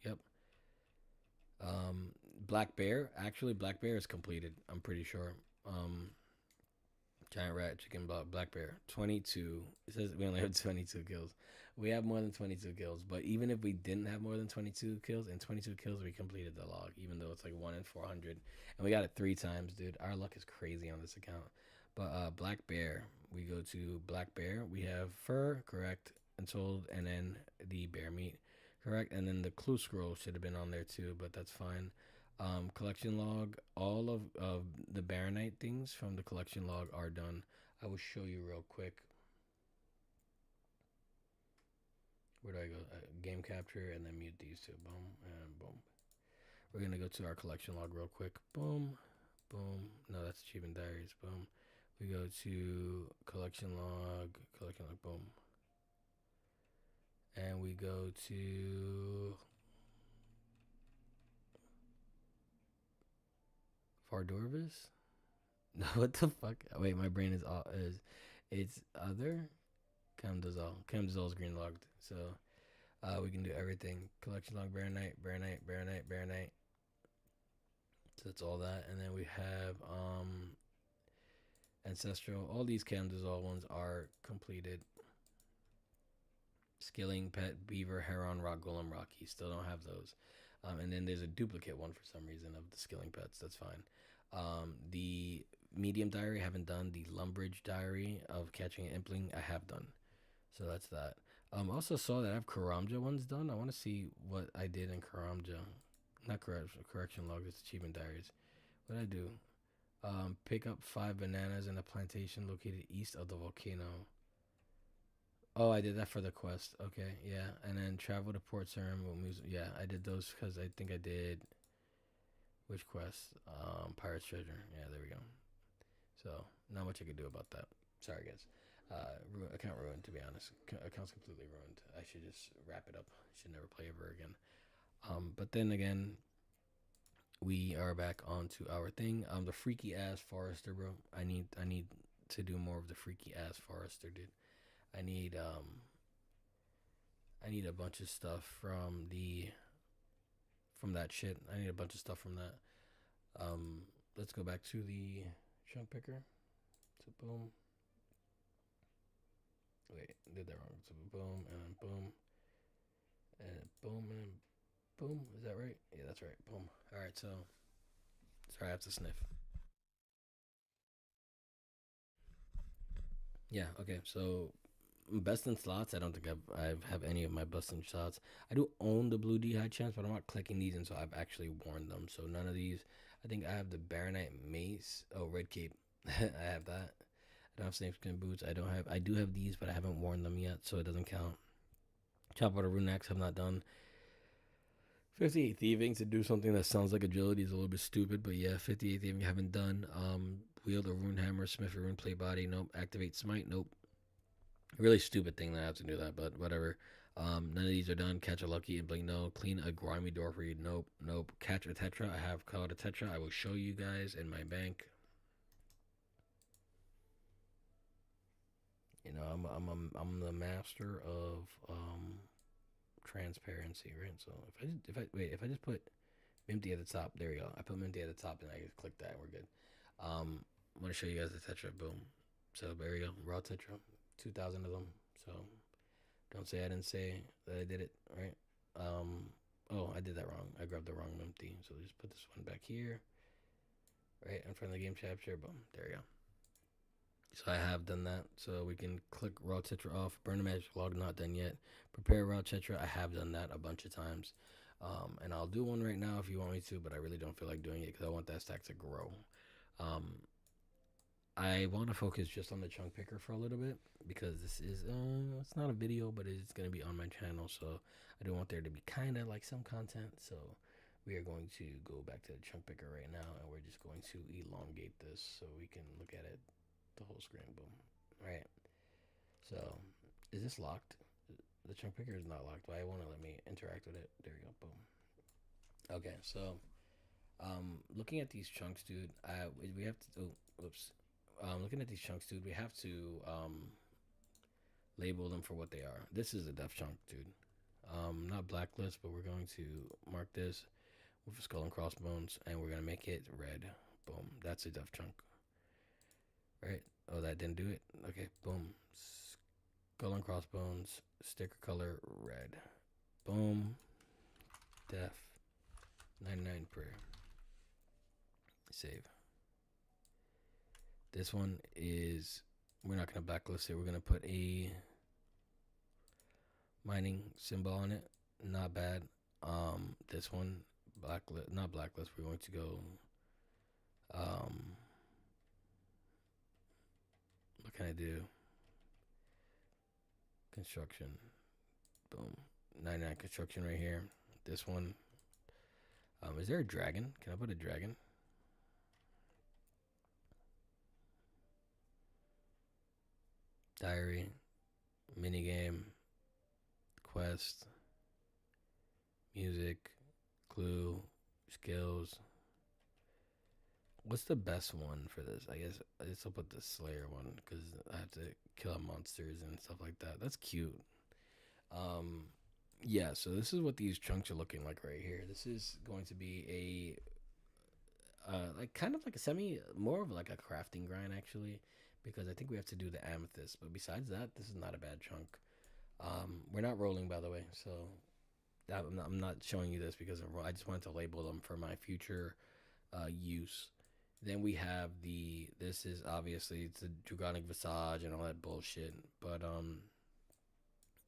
Yep. Black Bear, actually, Black Bear is completed. I'm pretty sure. Giant Rat, Chicken Block, Black Bear, 22. It says we only have 22 kills. We have more than 22 kills, but even if we didn't have more than 22 kills, in 22 kills, we completed the log, even though it's like 1 in 400. And we got it 3 times, dude. Our luck is crazy on this account. But Black Bear, we go to Black Bear. We have fur, correct, and sold, and then the bear meat, correct. And then the clue scroll should have been on there too, but that's fine. Collection log, all of the Baronite things from the collection log are done. I will show you real quick. Where do I go? Game capture and then mute these two. Boom and boom. We're going to go to our collection log real quick. Boom, boom. No, that's Achievement Diaries. Boom. We go to collection log, boom. And we go to Fardorvis? No, what the fuck? Wait, my brain is it's other Camdazol is green logged. So we can do everything. Collection log, Baronite. So that's all that. And then we have Ancestral. All these Camdazol ones are completed. Skilling, Pet, Beaver, Heron, Rock Golem, Rocky. Still don't have those. And then there's a duplicate one for some reason of the Skilling Pets. That's fine. The Medium Diary I haven't done. The Lumbridge Diary of Catching an Impling I have done. So that's that. I also saw that I have Karamja ones done. I want to see what I did in Karamja. Not correction log. It's Achievement Diaries. What did I do? Pick up 5 bananas in a plantation located east of the volcano. Oh, I did that for the quest. Okay, yeah. And then travel to Port Sarim. Yeah, I did those because I think I did. Which quest? Pirate's Treasure. Yeah, there we go. So, not much I could do about that. Sorry, guys. Account ruined, to be honest. Account's completely ruined. I should just wrap it up. Should never play ever again. But then again, we are back onto our thing. The freaky ass Forester, bro. I need to do more of the freaky ass Forester, dude. I need a bunch of stuff from that shit. I need a bunch of stuff from that. Let's go back to the chunk picker. So boom. Wait, did that wrong. So boom and boom. And boom and boom. Is that right? Yeah, that's right. Boom. Alright, so sorry, I have to sniff. Yeah, okay, so best in slots. I don't think I have any of my best in slots. I do own the blue D high champs, but I'm not clicking these until I've actually worn them. So none of these. I think I have the Baronite Mace. Oh, Red Cape. I have that. I don't have snakeskin boots. I do have these, but I haven't worn them yet, so it doesn't count. Chop out a rune axe have not done. 58 thieving to do something that sounds like agility is a little bit stupid, but yeah, 58 thieving haven't done. Wield a rune hammer, smith a rune plate body. Nope. Activate smite. Nope. Really stupid thing that I have to do that, but whatever. None of these are done. Catch a lucky and blink. No. Clean a grimy door for you. Nope. Catch a tetra. I have caught a tetra. I will show you guys in my bank. You know, I'm the master of transparency, right? So if I just put Minty at the top, there we go. I put Minty at the top and I just click that. We're good. I'm gonna show you guys the tetra. Boom. So there we go. Raw tetra. 2,000 of them. So don't say I didn't say that I did it, right? Oh, I did that wrong. I grabbed the wrong empty. So just put this one back here, right in front of the game capture. Boom. There you go. So I have done that. So we can click raw tetra off. Burn a magic log, not done yet. Prepare raw tetra. I have done that a bunch of times. And I'll do one right now if you want me to, but I really don't feel like doing it because I want that stack to grow. Um, I want to focus just on the chunk picker for a little bit because this is it's not a video, but it's gonna be on my channel, so I do want there to be kind of like some content. So we are going to go back to the chunk picker right now, and we're just going to elongate this so we can look at it the whole screen. Boom. All right. So is this locked? The chunk picker is not locked, but I want to let me interact with it. There we go. Boom. Okay. So looking at these chunks, dude, we have to. Oh, whoops. Looking at these chunks, dude, we have to label them for what they are. This is a death chunk, dude. Not blacklist, but we're going to mark this with a skull and crossbones, and we're gonna make it red. Boom. That's a death chunk, right? Oh, that didn't do it. Okay. Boom. Skull and crossbones. Sticker color red. Boom. Death. 99 prayer. Save. This one is, we're not going to blacklist it. We're going to put a mining symbol on it. Not bad. This one, blacklist, not blacklist. We're going to go, what can I do? Construction. Boom. 99 construction right here. This one. Is there a dragon? Can I put a dragon? Diary, minigame, quest, music, clue, skills. What's the best one for this? I guess I'll put the Slayer one because I have to kill monsters and stuff like that. That's cute. Yeah, so this is what these chunks are looking like right here. This is going to be a like kind of like a more of like a crafting grind actually, because I think we have to do the amethyst. But besides that, this is not a bad chunk. We're not rolling, by the way, so I'm not showing you this because I just wanted to label them for my future use. Then we have this is obviously it's a Dragonic Visage and all that bullshit, but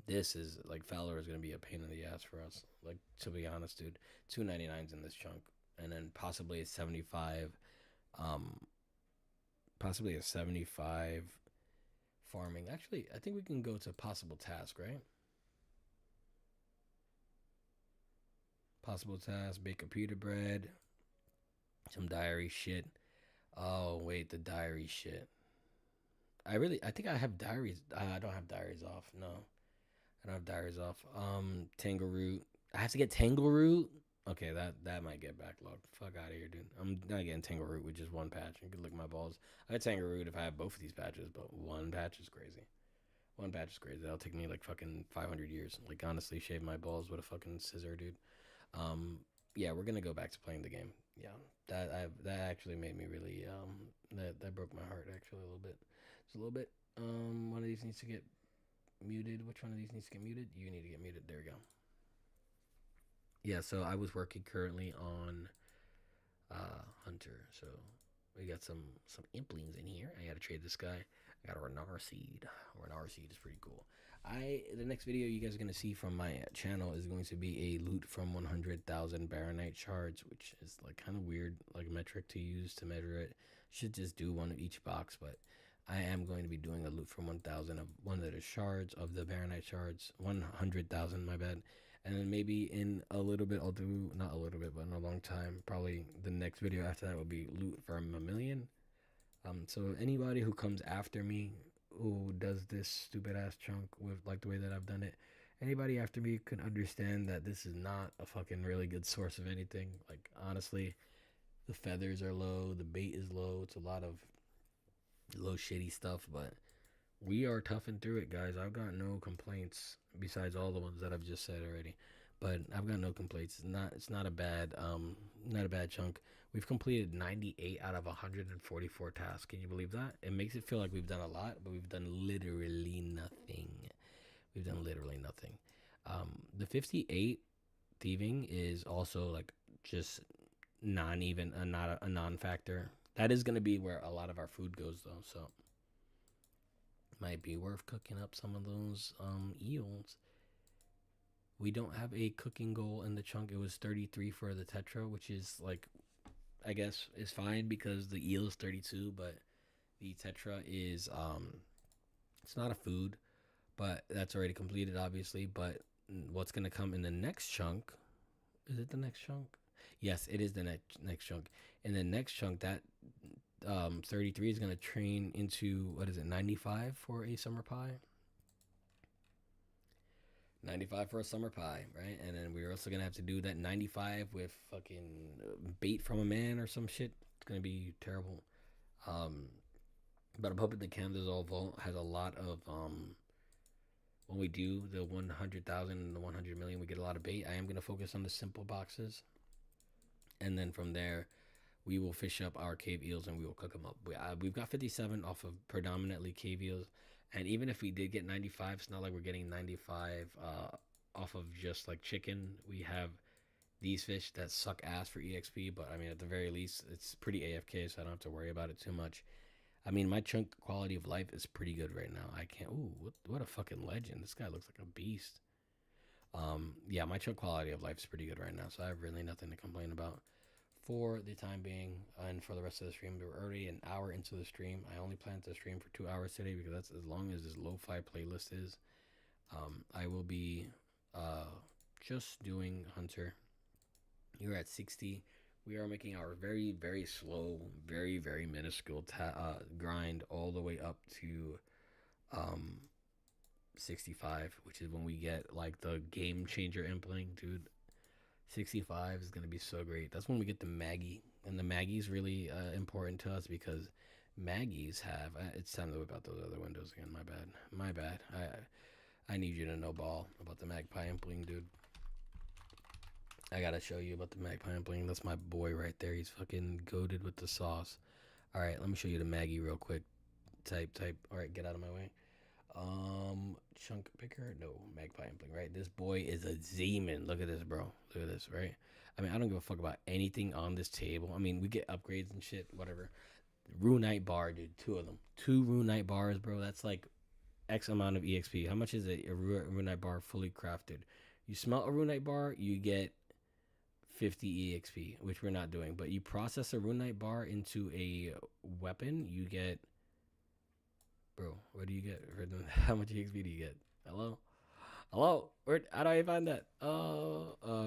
this is like Fowler is gonna be a pain in the ass for us. Like, to be honest, dude, 299s in this chunk, and then possibly a 75, possibly a 75 farming. Actually, I think we can go to possible task, right? Possible task, bake a pita bread, some diary shit. Oh wait, the diary shit. I think I have diaries. I don't have diaries off. No, I don't have diaries off. Tangle root. I have to get tangle root. Okay, that might get backlogged. Fuck out of here, dude. I'm not getting tangle root with just one patch. You can lick my balls. I got tangle root if I have both of these patches, but one patch is crazy. One patch is crazy. That'll take me like fucking 500 years. Like, honestly, shave my balls with a fucking scissor, dude. Yeah, we're gonna go back to playing the game. Yeah, that actually made me really that broke my heart actually a little bit. Just a little bit. One of these needs to get muted. Which one of these needs to get muted? You need to get muted. There we go. Yeah, so I was working currently on Hunter. So we got some implings in here. I gotta trade this guy. I got a Renar seed. Renar seed is pretty cool. The next video you guys are gonna see from my channel is going to be a loot from 100,000 Baronite shards, which is like kind of weird, like metric to use to measure it. Should just do one of each box, but I am going to be doing a loot from 1,000 of one of the shards of the Baronite shards, 100,000, my bad. And then maybe in a little bit, I'll do, not a little bit, but in a long time, probably the next video after that will be loot from 1,000,000. So anybody who comes after me who does this stupid ass chunk with like the way that I've done it, anybody after me can understand that this is not a fucking really good source of anything. Like, honestly, the feathers are low, the bait is low, it's a lot of low shitty stuff, but we are toughing through it, guys. I've got no complaints besides all the ones that I've just said already. But I've got no complaints. It's not a bad chunk. We've completed 98 out of 144 tasks. Can you believe that? It makes it feel like we've done a lot, but we've done literally nothing. We've done literally nothing. The 58 thieving is also like just not a non-factor. That is going to be where a lot of our food goes though, so might be worth cooking up some of those eels. We don't have a cooking goal in the chunk. It was 33 for the tetra, which is like, I guess is fine because the eel is 32, but the tetra is it's not a food, but that's already completed obviously. But what's gonna come in the next chunk? Is it the next chunk? Yes, it is the next chunk. In the next chunk, that 33 is gonna train into what is it, 95 for a summer pie. 95 for a summer pie, right? And then we're also gonna have to do that 95 with fucking bait from a man or some shit. It's gonna be terrible. Um, but I'm hoping the Canada's all vault has a lot of when we do the 100,000 and the 100 million, we get a lot of bait. I am gonna focus on the simple boxes, and then from there, we will fish up our cave eels and we will cook them up. We've got 57 off of predominantly cave eels, and even if we did get 95, it's not like we're getting 95 off of just like chicken. We have these fish that suck ass for EXP, but I mean, at the very least, it's pretty AFK, so I don't have to worry about it too much. I mean, my chunk quality of life is pretty good right now. I can't. Ooh, what a fucking legend! This guy looks like a beast. Yeah, my chunk quality of life is pretty good right now, so I have really nothing to complain about for the time being. And for the rest of the stream, we're already an hour into the stream. I only plan to stream for 2 hours today because that's as long as this lo-fi playlist is. I will be just doing Hunter. You're at 60. We are making our very, very slow, very, very minuscule grind all the way up to 65, which is when we get like the game changer impling, dude. 65 is going to be so great. That's when we get the Maggie. And the Maggie's really important to us because Maggies have. It's time to whip out those other windows again. My bad. My bad. I need you to know ball about the Magpie impling, dude. I gotta show you about the Magpie impling. That's my boy right there. He's fucking goated with the sauce. All right, let me show you the Maggie real quick. Type. All right, get out of my way. Chunk picker, no, Magpie impling, right? This boy is a Z-man. Look at this, bro. Look at this, right? I mean, I don't give a fuck about anything on this table. I mean, we get upgrades and shit, whatever. Runite bar, dude, 2 of them. 2 Runite bars, bro. That's like X amount of EXP. How much is a Runite bar fully crafted? You smelt a Runite bar, you get 50 EXP, which we're not doing. But you process a Runite bar into a weapon, you get. Bro, what do you get for them? How much EXP do you get? Hello? How do I find that?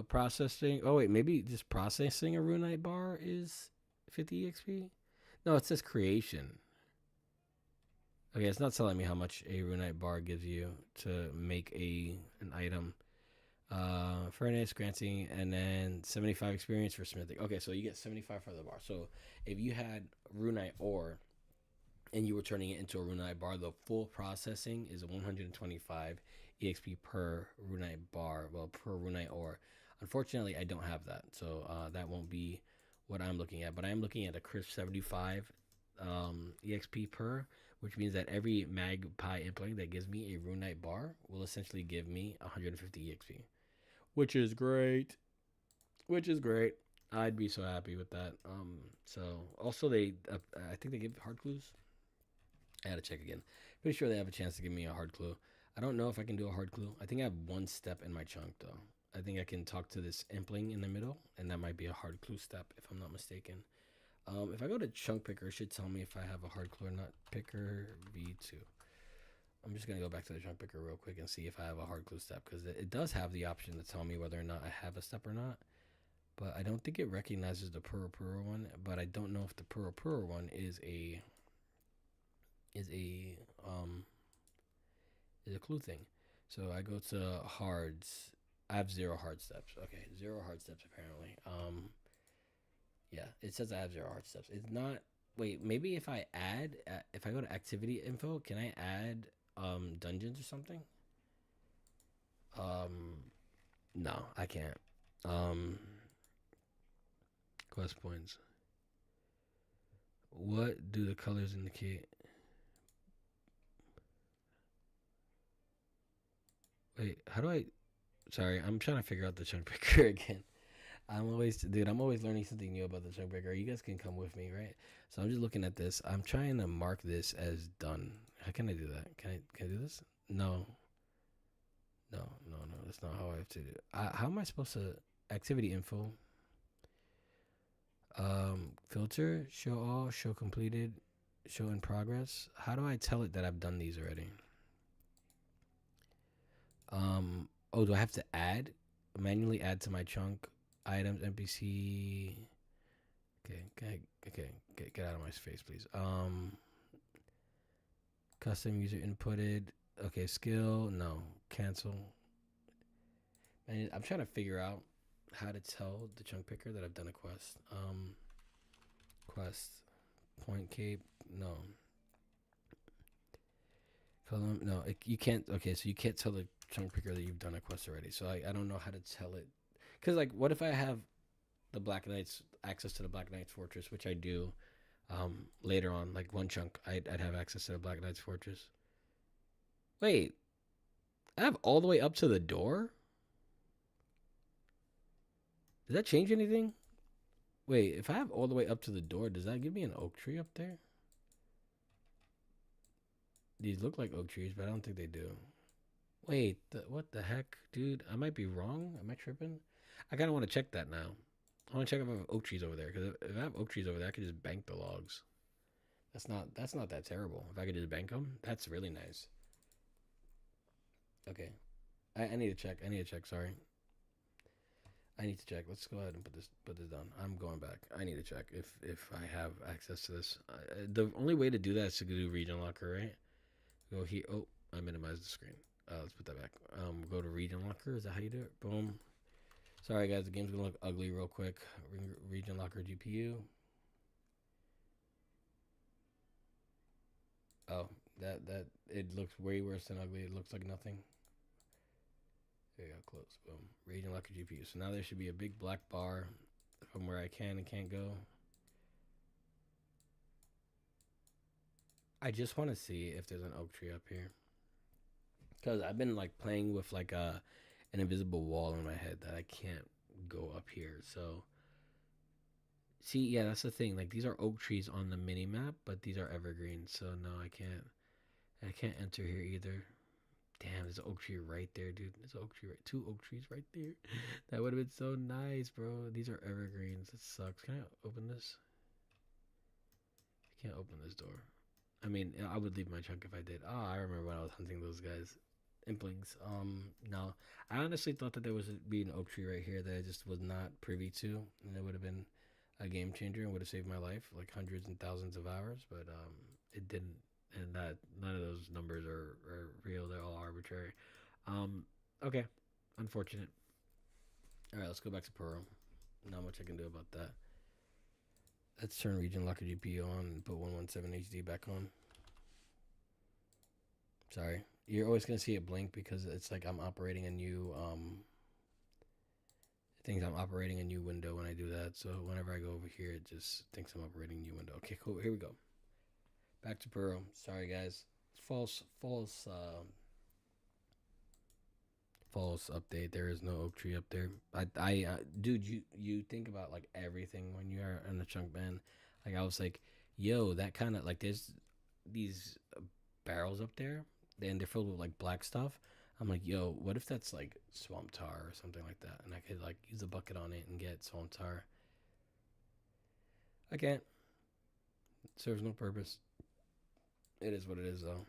Processing. Oh, wait, maybe just processing a Runite bar is 50 EXP? No, it says creation. Okay, it's not telling me how much a Runite bar gives you to make an item. Furnace, granting, and then 75 experience for smithing. Okay, so you get 75 for the bar. So if you had Runite ore, and you were turning it into a Runite bar, the full processing is 125 EXP per Runite bar, well, per Runite ore. Unfortunately, I don't have that, so that won't be what I'm looking at. But I am looking at a crisp 75 EXP per, which means that every Magpie implant that gives me a Runite bar will essentially give me 150 EXP, which is great. I'd be so happy with that. So also I think they give hard clues. I gotta check again. Pretty sure they have a chance to give me a hard clue. I don't know if I can do a hard clue. I think I have 1 step in my chunk though. I think I can talk to this impling in the middle, and that might be a hard clue step if I'm not mistaken. If I go to chunk picker, it should tell me if I have a hard clue or not. Picker V2. I'm just gonna go back to the chunk picker real quick and see if I have a hard clue step, because it does have the option to tell me whether or not I have a step or not. But I don't think it recognizes the puro one. But I don't know if the puro one is a clue thing. So I go to hards. I have 0 hard steps. Okay, 0 hard steps apparently. Yeah, it says I have 0 hard steps. It's not. Wait, maybe if I go to activity info, can I add dungeons or something? No, I can't. Quest points. What do the colors indicate? Wait, how do I? Sorry, I'm trying to figure out the chunk picker again. I'm always learning something new about the chunk picker. You guys can come with me, right? So I'm just looking at this. I'm trying to mark this as done. How can I do that? Can I do this? No. No, no, no. That's not how I have to do it. How am I supposed to activity info? Filter, show all, show completed, show in progress. How do I tell it that I've done these already? Oh, do I have to manually add to my chunk items NPC? Okay, get out of my face, please. Custom user inputted. Okay, skill, no, cancel. And I'm trying to figure out how to tell the chunk picker that I've done a quest. Quest, point cape, no. Column, no, you can't. Okay, so you can't tell the chunk picker that you've done a quest already. So I don't know how to tell it. Because, like, what if I have the Black Knights, access to the Black Knights Fortress, which I do later on, like one chunk, I'd have access to the Black Knights Fortress. Wait, I have all the way up to the door? Does that change anything? Wait, if I have all the way up to the door, does that give me an oak tree up there? These look like oak trees, but I don't think they do. Wait, what the heck, dude? I might be wrong. Am I tripping? I kind of want to check that now. I want to check if I have oak trees over there, because if I have oak trees over there, I could just bank the logs. That's not that terrible. If I could just bank them, that's really nice. Okay, I need to check. I need to check. Sorry, I need to check. Let's go ahead and put this down. I'm going back. I need to check if I have access to this. The only way to do that is to do region locker, right? Go here. Oh, I minimized the screen. Let's put that back. Go to region locker. Is that how you do it? Boom. Sorry guys, the game's gonna look ugly real quick. Region locker GPU. Oh, that it looks way worse than ugly. It looks like nothing. There you go, close. Boom. Region locker GPU. So now there should be a big black bar from where I can and can't go. I just want to see if there's an oak tree up here, because I've been like playing with like an invisible wall in my head that I can't go up here. So see, yeah, that's the thing. Like these are oak trees on the mini map, but these are evergreens. So no, I can't. I can't enter here either. Damn, there's an oak tree right there, dude. There's an oak tree right. Two oak trees right there. That would have been so nice, bro. These are evergreens. It sucks. Can I open this? I can't open this door. I mean, I would leave my chunk if I did. Oh, I remember when I was hunting those guys. Implings. No. I honestly thought that there was be an oak tree right here that I just was not privy to, and it would have been a game changer and would have saved my life, like hundreds and thousands of hours. But it didn't, and that none of those numbers are real. They're all arbitrary. Okay, unfortunate. All right, let's go back to Puro. Not much I can do about that. Let's turn region locker GPU on and put 117 HD back on. Sorry. You're always going to see it blink because it's like I'm operating a new it thinks I'm operating a new window when I do that. So whenever I go over here, it just thinks I'm operating a new window. Okay, cool. Here we go. Back to Puro. Sorry guys. False update. There is no oak tree up there. Dude, you think about like everything when you are in the chunk band. Like I was like, yo, that kind of like there's these barrels up there, and they're filled with like black stuff. I'm like, yo, what if that's like swamp tar or something like that, and I could like use a bucket on it and get swamp tar. I can't. It serves no purpose. It is what it is though.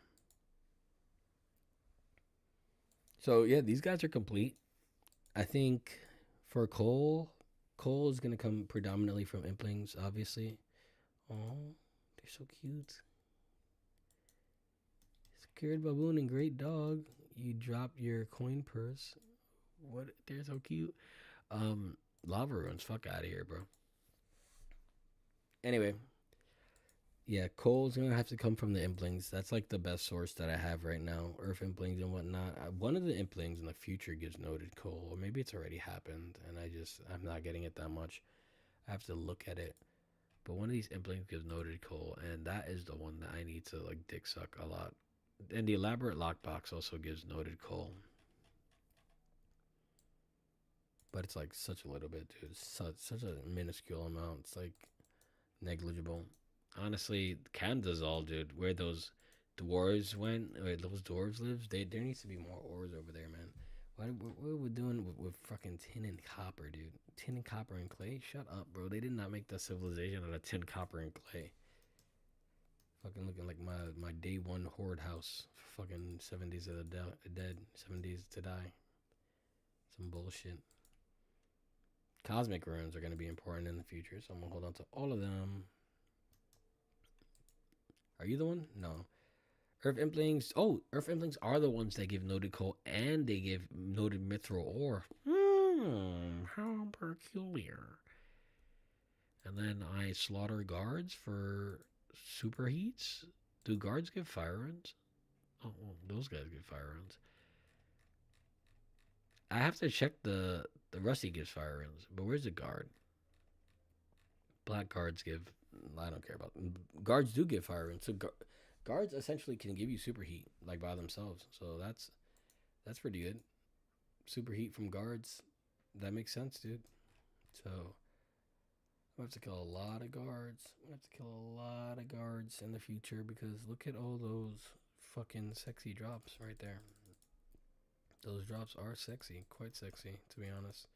So yeah, these guys are complete. I think for coal is gonna come predominantly from implings, obviously. Oh, they're so cute. Scared baboon and great dog. You dropped your coin purse. What? They're so cute. Lava ruins. Fuck out of here, bro. Anyway, yeah, coal's gonna have to come from the implings. That's like the best source that I have right now. Earth implings and whatnot. One of the implings in the future gives noted coal, or maybe it's already happened, and I'm not getting it that much. I have to look at it. But one of these implings gives noted coal, and that is the one that I need to like dick suck a lot. And the elaborate lockbox also gives noted coal, but it's like such a little bit, dude. It's such a minuscule amount. It's like negligible. Honestly, Kansas all, dude. Where those dwarves went, where those dwarves live, there needs to be more ores over there, man. What are we doing with fucking tin and copper, dude? Tin and copper and clay? Shut up, bro. They did not make the civilization out of tin, copper, and clay. Fucking looking like my day one horde house. Fucking 7 days of the dead. 7 days to die. Some bullshit. Cosmic runes are going to be important in the future, so I'm going to hold on to all of them. Are you the one? No. Earth Implings. Oh, Earth Implings are the ones that give noted coal and they give noted mithril ore. How peculiar. And then I slaughter guards for superheats. Do guards give fire runes? Oh, well, those guys give fire runes. I have to check the Rusty gives fire runes, but where's the guard? Black guards give. I don't care about them. Guards do give fire runes. So guards essentially can give you superheat like by themselves. So that's pretty good. Superheat from guards. That makes sense, dude. So I have to kill a lot of guards. I have to kill a lot of guards in the future because look at all those fucking sexy drops right there. Those drops are sexy, quite sexy, to be honest.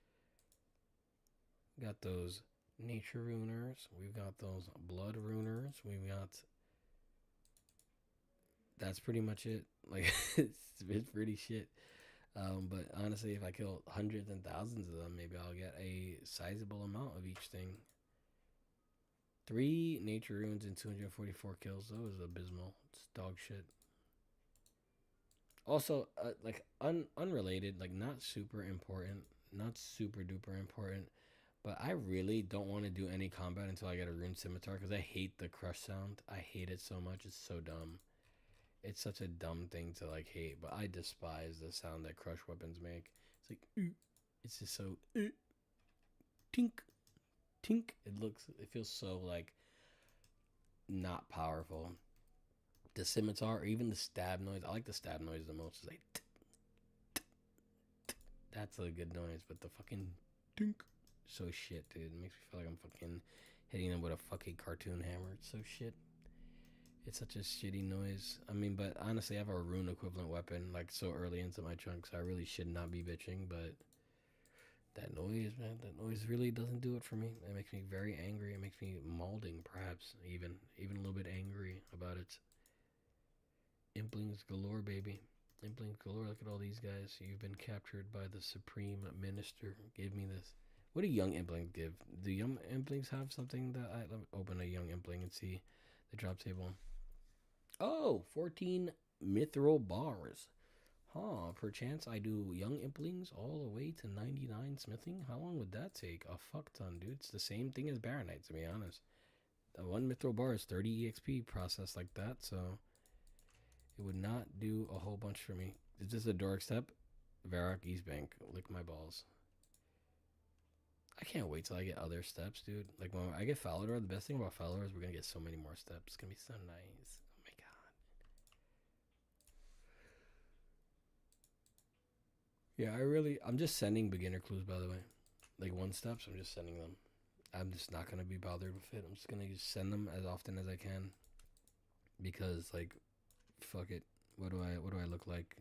Got those nature runers. We've got those blood runers. We've got. That's pretty much it. Like it's pretty shit. But honestly, if I kill hundreds and thousands of them, maybe I'll get a sizable amount of each thing. 3 nature runes and 244 kills. That was abysmal. It's dog shit. Also, like unrelated, like not super important, not super duper important. But I really don't want to do any combat until I get a rune scimitar because I hate the crush sound. I hate it so much. It's so dumb. It's such a dumb thing to like hate, but I despise the sound that crush weapons make. It's like, it's just so, tink, tink. It feels so like not powerful. The scimitar or even the stab noise. I like the stab noise the most. It's like, that's a good noise, but the fucking tink, so shit, dude. It makes me feel like I'm fucking hitting them with a fucking cartoon hammer. It's so shit. It's such a shitty noise. I mean, but honestly, I have a rune equivalent weapon like so early into my chunk, so I really should not be bitching. But that noise, man, that noise really doesn't do it for me. It makes me very angry. It makes me malding, perhaps even a little bit angry about it. Implings galore, baby. Implings galore. Look at all these guys. You've been captured by the Supreme Minister. Give me this. What do young implings give? Do young implings have something that let me open a young impling and see the drop table? Oh, 14 mithril bars. Huh, perchance I do young implings all the way to 99 smithing? How long would that take? A fuck ton, dude. It's the same thing as Baronite, to be honest. One mithril bar is 30 EXP processed like that, so it would not do a whole bunch for me. Is this a Doric step? Varrock East Bank. Lick my balls. I can't wait till I get other steps, dude. Like when I get Falador, the best thing about Falador is we're gonna get so many more steps. It's gonna be so nice. Oh my god. Yeah, I'm just sending beginner clues, by the way. Like 1 steps, I'm just sending them. I'm just not gonna be bothered with it. I'm just gonna just send them as often as I can. Because like, fuck it. What do I look like?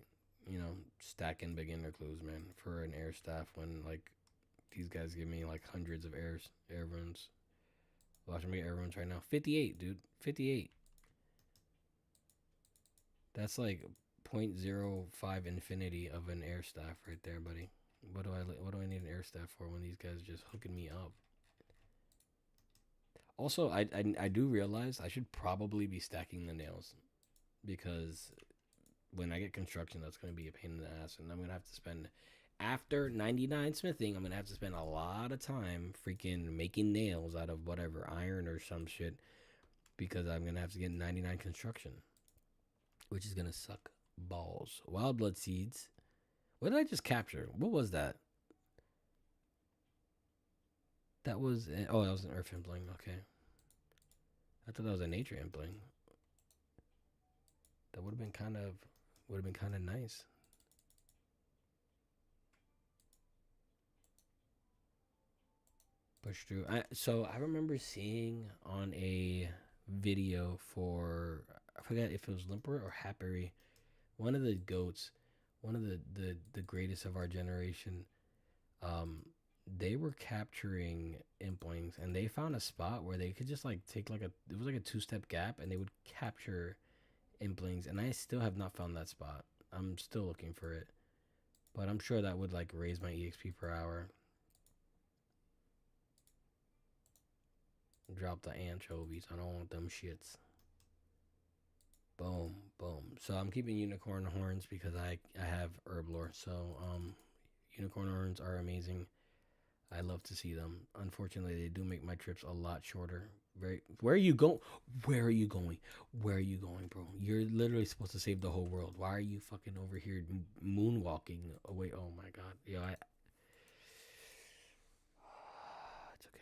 You know, stacking beginner clues, man, for an air staff when like these guys give me like hundreds of air runes. Watching me air runes right now. 58, dude. 58. That's like 0.05 infinity of an air staff right there, buddy. What do I need an air staff for when these guys are just hooking me up? Also, I do realize I should probably be stacking the nails because when I get construction, that's going to be a pain in the ass, and I'm going to have to spend after 99 smithing, I'm going to have to spend a lot of time freaking making nails out of whatever iron or some shit because I'm going to have to get 99 construction, which is going to suck balls. Wild blood seeds. What did I just capture? What was that? That was that was an earth impling. Okay, I thought that was a nature impling. That would have been kind of nice. Push through. So I remember seeing on a video for I forget if it was Limper or Happy, one of the goats one of the greatest of our generation, um, they were capturing implings, and they found a spot where they could just like take like a it was like a 2 step gap, and they would capture implings. And I still have not found that spot. I'm still looking for it, but I'm sure that would like raise my exp per hour. Drop the anchovies. I don't want them shits. Boom, boom. So I'm keeping unicorn horns because I have herb lore. So unicorn horns are amazing. I love to see them. Unfortunately, they do make my trips a lot shorter. Very. Where are you going? Where are you going? Where are you going, bro? You're literally supposed to save the whole world. Why are you fucking over here moonwalking away? Oh my god. Yeah, it's okay.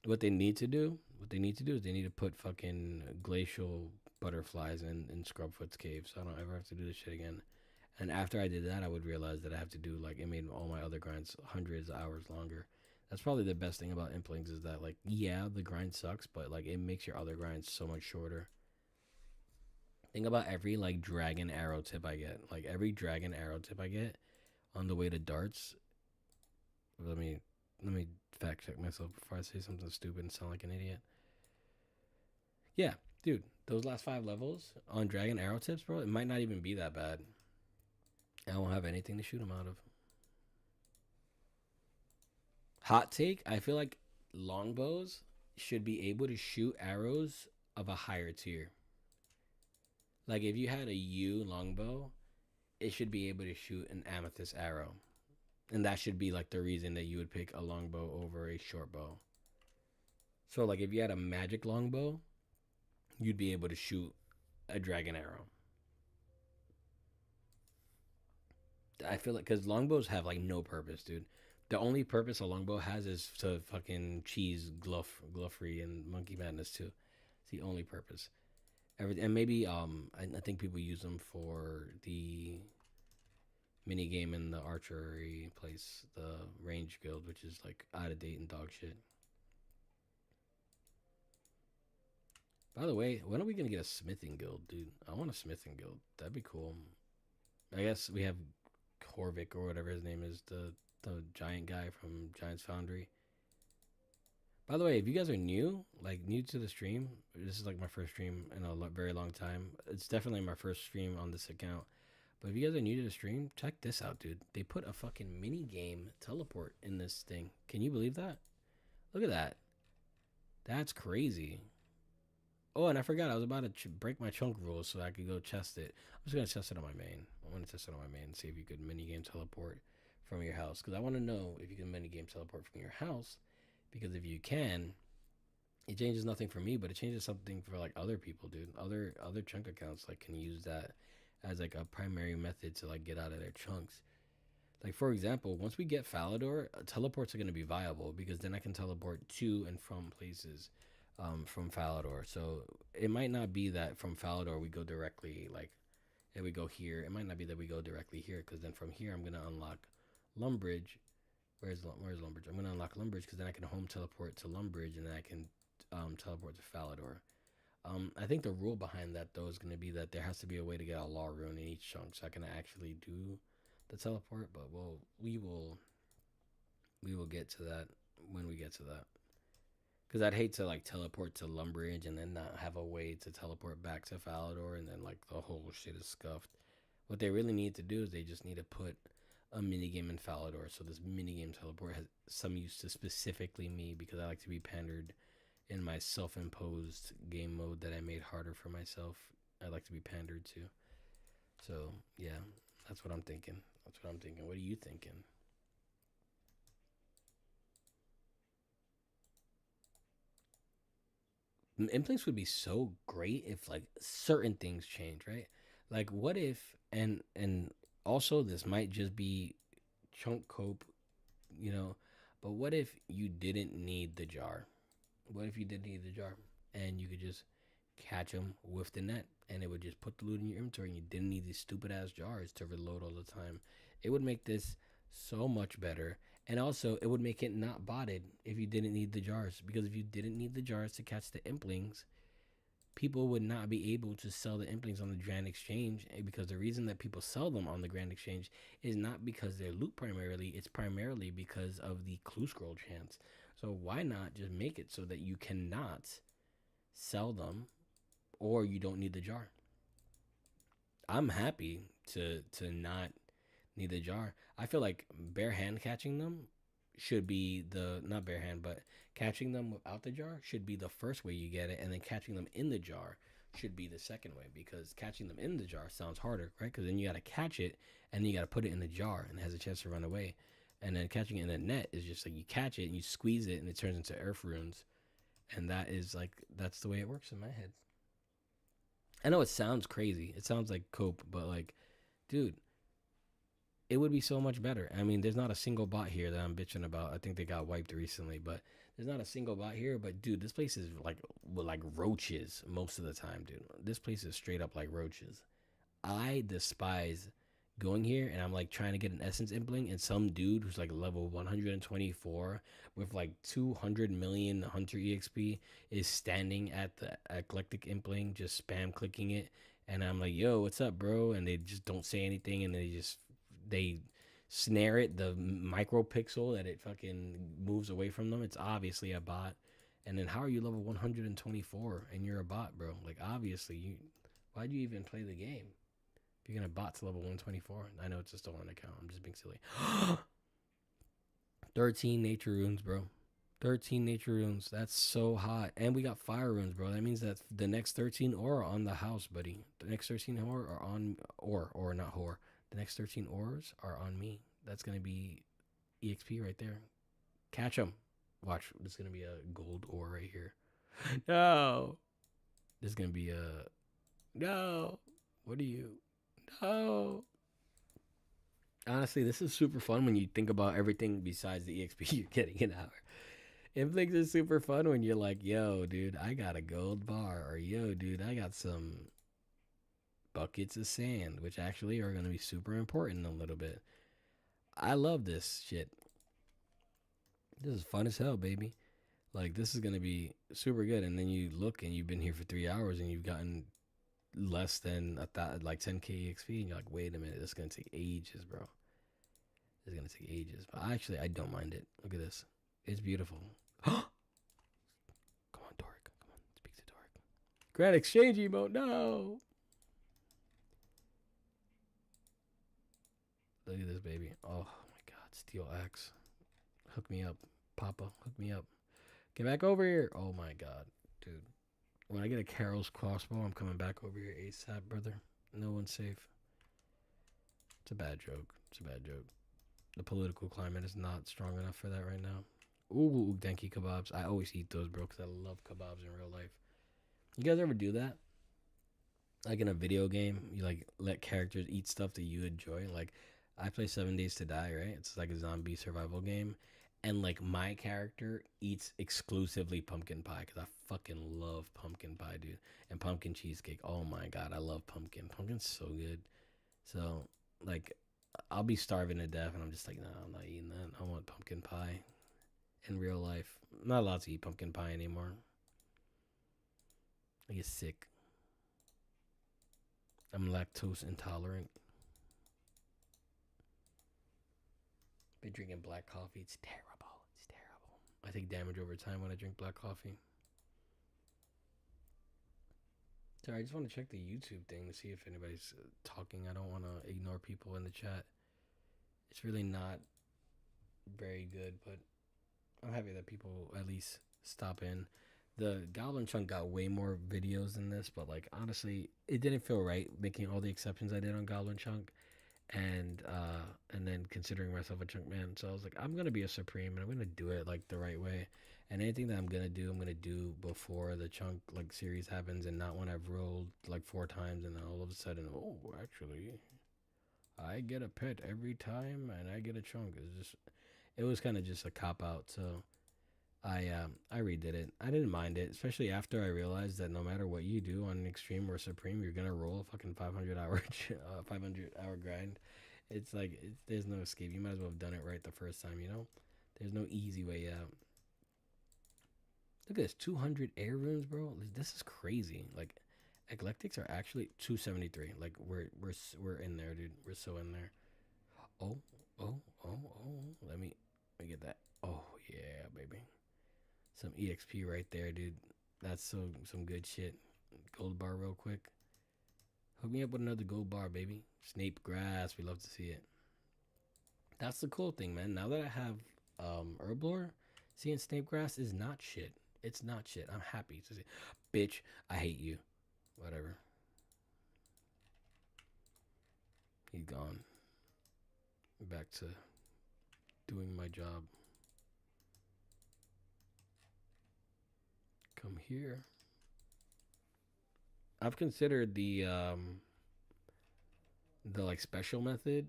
What they need to do is they need to put fucking glacial butterflies in Scrubfoot's cave, so I don't ever have to do this shit again. And after I did that, I would realize that I have to do like it made all my other grinds hundreds of hours longer. That's probably the best thing about implings is that like yeah, the grind sucks, but like it makes your other grinds so much shorter. Think about every like dragon arrow tip I get. Like every dragon arrow tip I get on the way to darts. Let me let me fact check myself before I say something stupid and sound like an idiot. Yeah, dude, those last 5 levels on dragon arrow tips, bro, it might not even be that bad. I won't have anything to shoot them out of. Hot take: I feel like longbows should be able to shoot arrows of a higher tier. Like if you had a U longbow, it should be able to shoot an amethyst arrow, and that should be like the reason that you would pick a longbow over a short bow. So like if you had a magic longbow, you'd be able to shoot a dragon arrow. I feel like because longbows have like no purpose, dude. The only purpose a longbow has is to fucking cheese gluffery and monkey madness too. It's the only purpose. And maybe I think people use them for the mini game in the archery place, the range guild, which is like out of date and dog shit. By the way, when are we gonna get a smithing guild, dude? I want a smithing guild. That'd be cool. I guess we have Corvic or whatever his name is, the giant guy from Giant's Foundry. By the way, if you guys are new, like new to the stream, this is like my first stream in a very long time. It's definitely my first stream on this account. But if you guys are new to the stream, check this out, dude. They put a fucking mini game teleport in this thing. Can you believe that? Look at that. That's crazy. Oh, and I forgot I was about to break my chunk rules so I could go test it. I'm just gonna test it on my main. I want to test it on my main and see if you could mini game teleport from your house, because I want to know if you can mini game teleport from your house. Because if you can, it changes nothing for me, but it changes something for like other people, dude. Other chunk accounts like can use that as like a primary method to like get out of their chunks. Like for example, once we get Falador, teleports are going to be viable because then I can teleport to and from places from Falador. So it might not be that from Falador we go directly like and we go here. It might not be that we go directly here because then from here I'm going to unlock Lumbridge. Where's Lumbridge? I'm going to unlock Lumbridge because then I can home teleport to Lumbridge and then I can teleport to Falador. I think the rule behind that though is going to be that there has to be a way to get a law rune in each chunk, so I can actually do the teleport. But we will get to that when we get to that. Because I'd hate to like teleport to Lumbridge and then not have a way to teleport back to Falador, and then like the whole shit is scuffed. What they really need to do is they just need to put a minigame in Falador, so this minigame teleport has some use to specifically me because I like to be pandered in my self-imposed game mode that I made harder for myself. I like to be pandered to. So yeah, that's what I'm thinking. What are you thinking? Implants would be so great if like certain things change, right? Like what if and also this might just be chunk cope, you know, but what if you didn't need the jar? What if you didn't need the jar and you could just catch them with the net and it would just put the loot in your inventory and you didn't need these stupid ass jars to reload all the time? It would make this so much better. And also, it would make it not botted if you didn't need the jars. Because if you didn't need the jars to catch the implings, people would not be able to sell the implings on the Grand Exchange, because the reason that people sell them on the Grand Exchange is not because they're loot primarily, it's primarily because of the clue scroll chance. So why not just make it so that you cannot sell them, or you don't need the jar? I'm happy to not need the jar. I feel like bare hand catching them should be the, not bare hand, but catching them without the jar should be the first way you get it, and then catching them in the jar should be the second way, because catching them in the jar sounds harder, right? Because then you got to catch it and then you got to put it in the jar and it has a chance to run away. And then catching it in the net is just like you catch it and you squeeze it and it turns into earth runes, and that is like, that's the way it works in my head. I know it sounds crazy. It sounds like cope, but like, dude, it would be so much better. I mean, there's not a single bot here that I'm bitching about. I think they got wiped recently, but there's not a single bot here. But dude, this place is like roaches most of the time, dude. This place is straight up like roaches. I despise going here and I'm like trying to get an essence impling, and some dude who's like level 124 with like 200 million hunter exp is standing at the eclectic impling just spam clicking it, and I'm like, yo, what's up, bro? And they just don't say anything, and they snare it the micro pixel that it fucking moves away from them. It's obviously a bot. And then how are you level 124 and you're a bot, bro? Like, obviously, why'd you even play the game if you're gonna bot to level 124? I know it's a stolen account. I'm just being silly. 13 nature runes, bro. 13 nature runes. That's so hot. And we got fire runes, bro. That means that the next 13 ore are on the house, buddy. The next 13 ore are on, or not whore. The next 13 ores are on me. That's going to be EXP right there. Catch them. Watch. There's going to be a gold ore right here. No. There's going to be a... No. What are you? No. Honestly, this is super fun when you think about everything besides the EXP you're getting an hour. Implings is super fun when you're like, yo, dude, I got a gold bar. Or, yo, dude, I got some buckets of sand, which actually are going to be super important in a little bit. I love this shit. This is fun as hell, baby. Like, this is going to be super good. And then you look and you've been here for 3 hours and you've gotten less than like 10k exp, and you're like, wait a minute, this is going to take ages, bro. This is going to take ages. But actually, I don't mind it. Look at this. It's beautiful. Come on, Dork. Come on, speak to Dork. Grand exchange emote. No. Look at this, baby. Oh my god, steel axe. Hook me up. Papa, hook me up. Get back over here. Oh my god, dude. When I get a Carol's crossbow, I'm coming back over here ASAP, brother. No one's safe. It's a bad joke. It's a bad joke. The political climate is not strong enough for that right now. Ooh, danky kebabs. I always eat those, bro, because I love kebabs in real life. You guys ever do that? Like in a video game, you like let characters eat stuff that you enjoy. Like, I play 7 Days to Die, right? It's like a zombie survival game. And like my character eats exclusively pumpkin pie because I fucking love pumpkin pie, dude. And pumpkin cheesecake. Oh my god, I love pumpkin. Pumpkin's so good. So like, I'll be starving to death and I'm just like, no, I'm not eating that. I want pumpkin pie in real life. I'm not allowed to eat pumpkin pie anymore. I get sick. I'm lactose intolerant. Been drinking black coffee. It's terrible. It's terrible. I take damage over time when I drink black coffee. Sorry, I just want to check the YouTube thing to see if anybody's talking. I don't want to ignore people in the chat. It's really not very good, but I'm happy that people at least stop in. The Goblin Chunk got way more videos than this, but like honestly, it didn't feel right making all the exceptions I did on Goblin Chunk, and then considering myself a chunk man. So I was like, I'm gonna be a supreme and I'm gonna do it like the right way. And anything that I'm gonna do before the chunk like series happens, and not when I've rolled like 4 times and then all of a sudden, oh, actually, I get a pet every time and I get a chunk. It was kind of just a cop out. So I redid it. I didn't mind it, especially after I realized that no matter what you do on an extreme or supreme, you're gonna roll a fucking 500 hour grind. It's like there's no escape. You might as well have done it right the first time. You know, there's no easy way out. Look at this, 200 air runes, bro. This is crazy. Like, eclectics are actually 273. Like, we're in there, dude. We're so in there. Oh, oh. Let me get that. Oh yeah, baby. Some EXP right there, dude. That's some good shit. Gold bar real quick. Hook me up with another gold bar, baby. Snape grass. We love to see it. That's the cool thing, man. Now that I have Herblore, seeing Snape grass is not shit. It's not shit. I'm happy to see. Bitch, I hate you. Whatever. He's gone. Back to doing my job. Come here. I've considered the like special method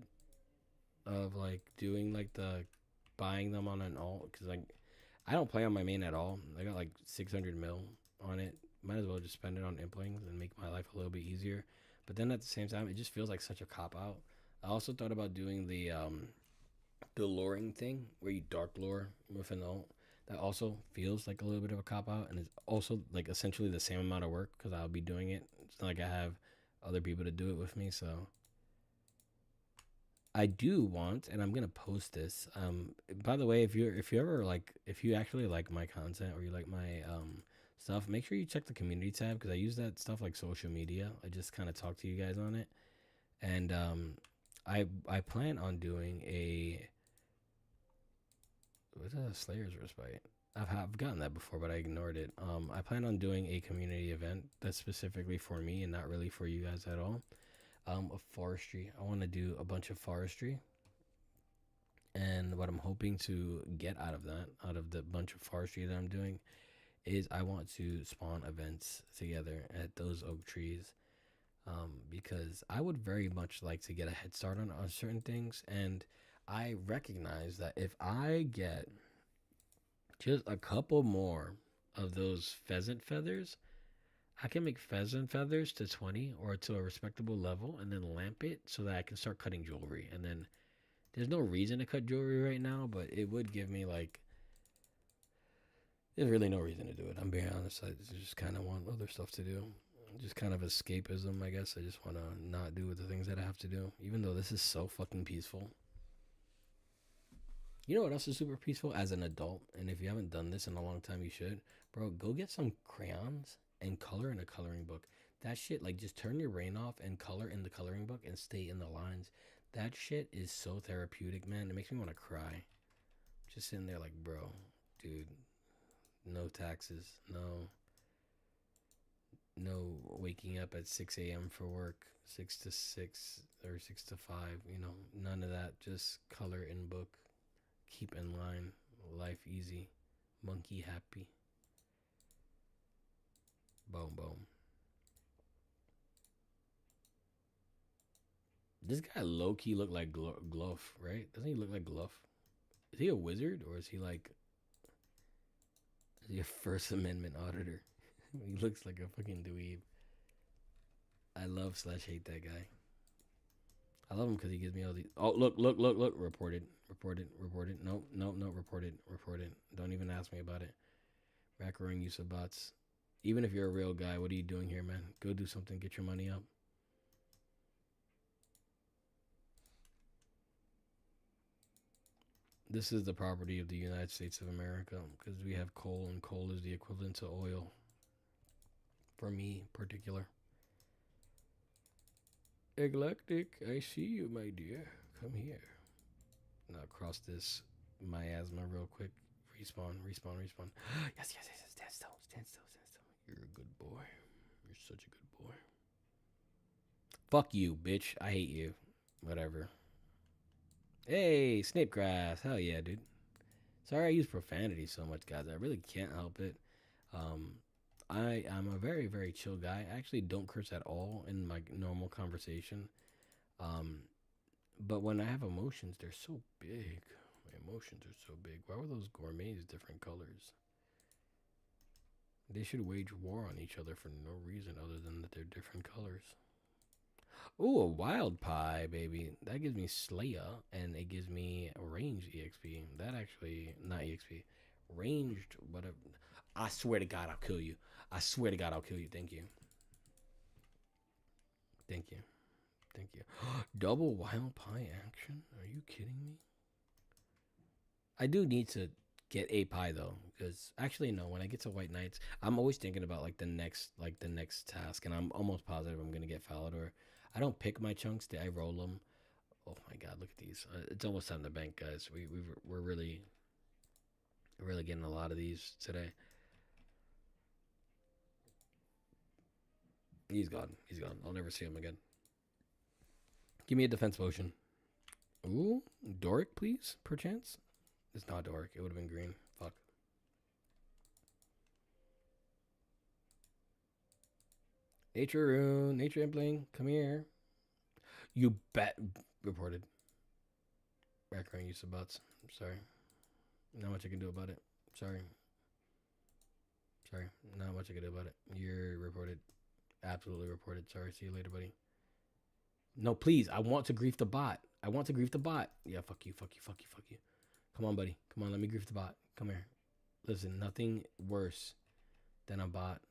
of like doing like the buying them on an alt, because like I don't play on my main at all. I got like 600 mil on it. Might as well just spend it on implings and make my life a little bit easier. But then at the same time, it just feels like such a cop out. I also thought about doing the luring thing where you dark lure with an alt. That also feels like a little bit of a cop out, and it's also like essentially the same amount of work because I'll be doing it. It's not like I have other people to do it with me, so I do want, and I'm gonna post this. By the way, if you actually like my content or you like my stuff, make sure you check the community tab because I use that stuff like social media. I just kind of talk to you guys on it, and I plan on doing a what's a Slayer's Respite. I've gotten that before, but I ignored it. I plan on doing a community event that's specifically for me and not really for you guys at all. Of forestry. I want to do a bunch of forestry. And what I'm hoping to get out of that, out of the bunch of forestry that I'm doing, is I want to spawn events together at those oak trees. Because I would very much like to get a head start on certain things. And I recognize that if I get just a couple more of those pheasant feathers, I can make pheasant feathers to 20 or to a respectable level and then lamp it so that I can start cutting jewelry. And then there's no reason to cut jewelry right now, but it would give me like, there's really no reason to do it. I'm being honest. I just kind of want other stuff to do. Just kind of escapism, I guess. I just want to not do the things that I have to do, even though this is so fucking peaceful. You know what else is super peaceful as an adult? And if you haven't done this in a long time, you should. Bro, go get some crayons and color in a coloring book. That shit, like, just turn your brain off and color in the coloring book and stay in the lines. That shit is so therapeutic, man. It makes me want to cry. Just sitting there like, bro, dude, no taxes, no waking up at 6 a.m. for work, 6 to 6 or 6 to 5, none of that. Just color in book, keep in line, life easy, monkey happy. Boom, boom. This guy low-key look like Gluff, right? Doesn't he look like Gluff? Is he a wizard or is he a First Amendment auditor? He looks like a fucking dweeb. I love / hate that guy. I love him because he gives me all these. Oh, look. Reported. Nope, reported. Don't even ask me about it. Macaroon use of bots. Even if you're a real guy, what are you doing here, man? Go do something. Get your money up. This is the property of the United States of America because we have coal, and coal is the equivalent to oil. For me, particular. Eclectic, I see you, my dear. Come here. Now cross this miasma real quick. Respawn. Yes. Stand still. You're a good boy. You're such a good boy. Fuck you, bitch. I hate you. Whatever. Hey, Snape grass. Hell yeah, dude. Sorry I use profanity so much, guys. I really can't help it. I am a very, very chill guy. I actually don't curse at all in my normal conversation. But when I have emotions, they're so big. My emotions are so big. Why were those gourmets different colors? They should wage war on each other for no reason other than that they're different colors. Ooh, a wild pie, baby. That gives me Slayer, and it gives me a ranged EXP. That actually, not EXP, ranged, whatever. I swear to God, I'll kill you. I swear to God, I'll kill you. Thank you. Thank you. Thank you. Double wild pie action? Are you kidding me? I do need to get a pie though, because actually no. When I get to White Knights, I'm always thinking about like the next task, and I'm almost positive I'm gonna get Falador. I don't pick my chunks; I roll them. Oh my God, look at these! It's almost time to bank, guys. We're really getting a lot of these today. He's gone. He's gone. I'll never see him again. Give me a defense potion. Ooh, Doric, please, perchance. It's not Doric. It would have been green. Fuck. Nature Rune. Nature Impling. Come here. You bet. Reported. Background use of bots. Sorry. Not much I can do about it. Sorry. Sorry. Not much I can do about it. You're reported. Absolutely reported. Sorry. See you later, buddy. No, please. I want to grief the bot. I want to grief the bot. Yeah, fuck you. Fuck you. Fuck you. Fuck you. Come on, buddy. Come on. Let me grief the bot. Come here. Listen, nothing worse than a bot.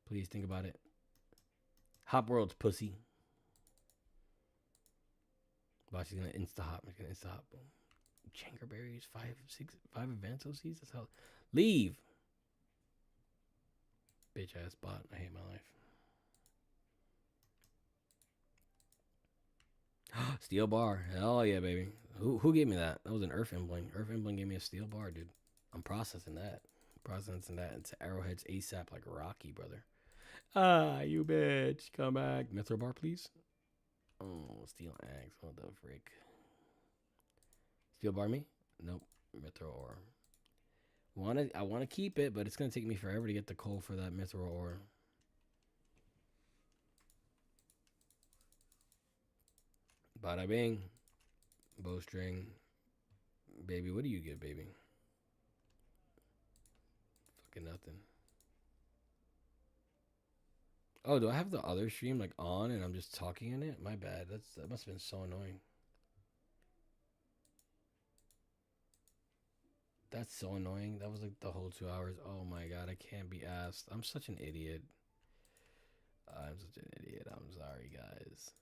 Please think about it. Hop worlds, pussy. Watch, he's gonna insta hop. He's gonna insta hop. Boom. Changerberries, 5 advanced OCs. That's how. Leave. Bitch ass bot. I hate my life. Steel bar. Hell yeah, baby. Who gave me that? That was an Earth Embling. Earth Embling gave me a steel bar, dude. I'm processing that. Processing that into arrowheads ASAP like Rocky, brother. Ah, you bitch. Come back. Mithril bar, please. Oh, steel axe. What the frick? Steel bar me? Nope. Mithril ore. I want to keep it, but it's going to take me forever to get the coal for that mithril ore. Bada bing. Bowstring. Baby, what do you get, baby? Fucking nothing. Oh, do I have the other stream like on and I'm just talking in it? My bad. That must have been so annoying. That's so annoying. That was like the whole 2 hours. Oh my God, I can't be asked. I'm such an idiot. I'm such an idiot. I'm sorry, guys.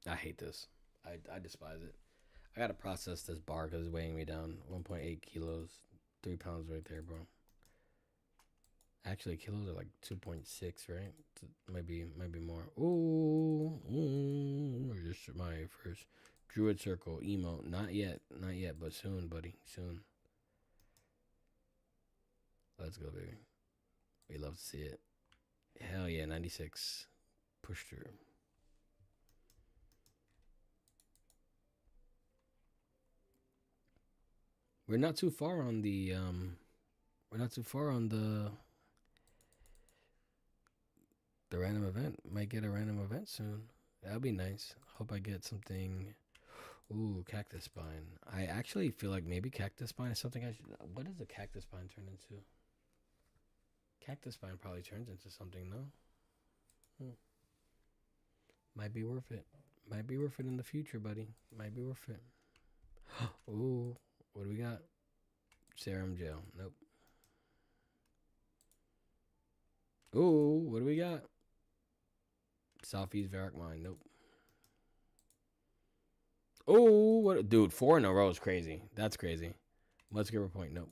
I hate this. I despise it. I gotta process this bar because it's weighing me down. 1.8 kilos, 3 pounds right there, bro. Actually, kilos are like 2.6, right? Maybe more. Ooh, just my first Druid Circle emote. Not yet, but soon, buddy, soon. Let's go, baby. We love to see it. Hell yeah, 96. Push through. We're not too far on the random event. Might get a random event soon. That'll be nice. Hope I get something. Ooh, cactus spine. I actually feel like maybe cactus spine is something I should. What does a cactus spine turn into? Cactus spine probably turns into something, no? Might be worth it. Might be worth it in the future, buddy. Might be worth it. Ooh, what do we got? Serum gel. Nope. Ooh, what do we got? Southeast Varrock Mine. Nope. Oh, what? Dude, 4 in a row is crazy. That's crazy. Let's give her a point. Nope.